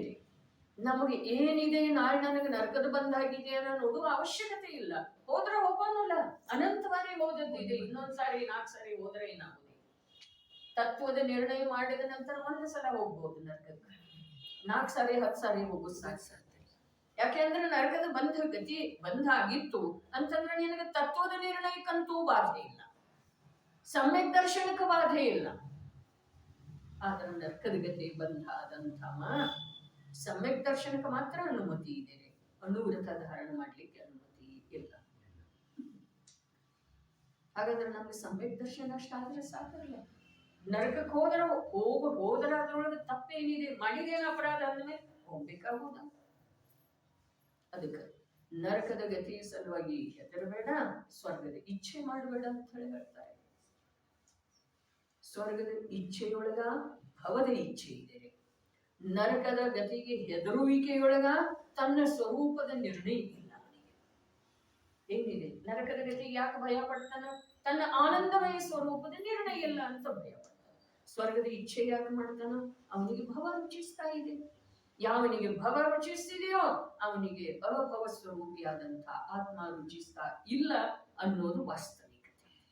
ನಮಗೆ ಏನಿದೆ, ನಾಳೆ ನನಗೆ ನರಕದ ಬಂದಾಗಿದೆ ಅನ್ನೋ ನೋಡುವ ಅವಶ್ಯಕತೆ ಇಲ್ಲ. ಹೋದ್ರೆ ಹೋಗೋನಲ್ಲ, ಅನಂತ ಬಾರಿ ಹೋದದ್ದಿದೆ. ಇನ್ನೊಂದ್ಸಾರಿ 4 ಸಾರಿ ಹೋದ್ರೆ ಏನಾಗುದಿಲ್ಲ. ತತ್ವದ ನಿರ್ಣಯ ಮಾಡಿದ ನಂತರ 1 ಸಲ ಹೋಗ್ಬೋದು ನರಕಕ್ಕೆ. 4 ಸಾರಿ 10 ಸಾರಿ ಹೋಗೋದು ಸಾಧ್ಯ. ಯಾಕೆಂದ್ರೆ ನರಕದ ಬಂಧ ಆಗಿತ್ತು ಅಂತಂದ್ರೆ ನಿನಗೆ ತತ್ವದ ನಿರ್ಣಯಕ್ಕಂತೂ ಬಾಧೆ ಇಲ್ಲ, ಸಮ್ಯಕ್ ದರ್ಶನಕ್ಕೆ ಬಾಧೆ ಇಲ್ಲ. ಆದ್ರೆ ನರಕದ ಗತಿ ಬಂಧ ಆದಂತಹ ಸಮ್ಯಕ್ ದರ್ಶನಕ್ಕೆ ಮಾತ್ರ ಅನುಮತಿ ಇದೆ. ಅನುವ್ರತ ಧಾರಣ ಮಾಡ್ಲಿಕ್ಕೆ ಅನುಮತಿ ಇಲ್ಲ. ಹಾಗಾದ್ರೆ ನಮ್ಗೆ ಸಮ್ಯಕ್ ದರ್ಶನ ಅಷ್ಟಾದ್ರೆ ಸಾಕಲ್ಲ. ನರಕಕ್ಕೆ ಹೋದ್ರ ಅದ್ರೊಳಗೆ ತಪ್ಪೇನಿದೆ? ಮಾಡಿದೇನು ಅಪರಾಧ ಅಂದ್ಮೇಲೆ ಹೋಗ್ಬೇಕಾಗುದ. ಅದಕ್ಕೆ ನರಕದ ಗತಿ ಸಲುವಾಗಿ ಹೆದರಬೇಡ, ಸ್ವರ್ಗದ ಇಚ್ಛೆ ಮಾಡಬೇಡ ಅಂತ ಹೇಳಿ ಹೇಳ್ತಾರೆ. ಸ್ವರ್ಗದ ಇಚ್ಛೆಯೊಳಗ ಭವದ ಇಚ್ಛೆ ಇದೆ. ನರಕದ ಗತಿಗೆ ಹೆದರುವಿಕೆಯೊಳಗ ತನ್ನ ಸ್ವರೂಪದ ನಿರ್ಣಯ ಇಲ್ಲ. ಏನಿದೆ ನರಕದ ಗತಿಗೆ ಯಾಕೆ ಭಯ ಪಡ್ತಾನ? ತನ್ನ ಆನಂದಮಯ ಸ್ವರೂಪದ ನಿರ್ಣಯ ಇಲ್ಲ ಅಂತ ಭಯ ಪಡ್ತಾನ. ಸ್ವರ್ಗದ ಇಚ್ಛೆ ಯಾಕೆ ಮಾಡ್ತಾನ? ಅವನಿಗೆ ಭವ ರುಚಿಸ್ತಾ ಇದೆ. ಯಾವನಿಗೆ ಭವ ರುಚಿಸ್ತಿದೆಯೋ ಅವನಿಗೆ ಅಭವ ಸ್ವರೂಪಿಯಾದಂತಹ ಆತ್ಮ ರುಚಿಸ್ತಾ ಇಲ್ಲ ಅನ್ನೋದು ವಾಸ್ತವಿಕತೆ.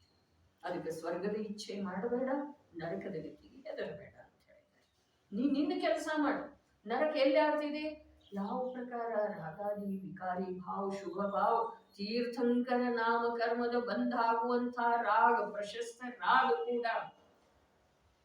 ಅದಕ್ಕೆ ಸ್ವರ್ಗದ ಇಚ್ಛೆ ಮಾಡಬೇಡ, ನರಕದ ಗತಿಗೆ ಹೆದರಬೇಡ ಅಂತ ಹೇಳಿದ್ದಾರೆ. ನಿನ್ನ ಕೆಲಸ ಮಾಡು. ನರಕ ಎಲ್ಲಿ ಆಗ್ತಿದೆ? ಯಾವ ಪ್ರಕಾರ ರಾಗಾದಿ ವಿಕಾರಿ ಭಾವ ಶುಭ ಭಾವ ತೀರ್ಥಂಕರ ನಾಮಕರ್ಮದ ಬಂಧಾಗುವಂತಹ ರಾಗ ಪ್ರಶಸ್ತ ರಾಗ ಕೂಡ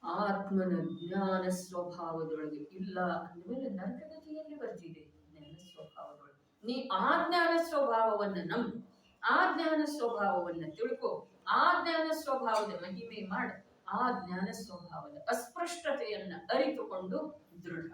ಆತ್ಮನ ಜ್ಞಾನ ಸ್ವಭಾವದೊಳಗೆ ಇಲ್ಲ ಅಂದಮೇಲೆ ನರಕಗತಿಯಲ್ಲಿ ಬರ್ತಿದೆ. ಜ್ಞಾನ ಸ್ವಭಾವದೊಳಗೆ ನೀ ಆ ಜ್ಞಾನ ಸ್ವಭಾವವನ್ನು ನಂಬು, ಆ ಜ್ಞಾನ ಸ್ವಭಾವವನ್ನು ತಿಳ್ಕೊ, ಆ ಜ್ಞಾನ ಸ್ವಭಾವದ ಮಹಿಮೆ ಮಾಡ, ಆ ಜ್ಞಾನ ಸ್ವಭಾವದ ಅಸ್ಪಷ್ಟತೆಯನ್ನ ಅರಿತುಕೊಂಡು ದೃಢ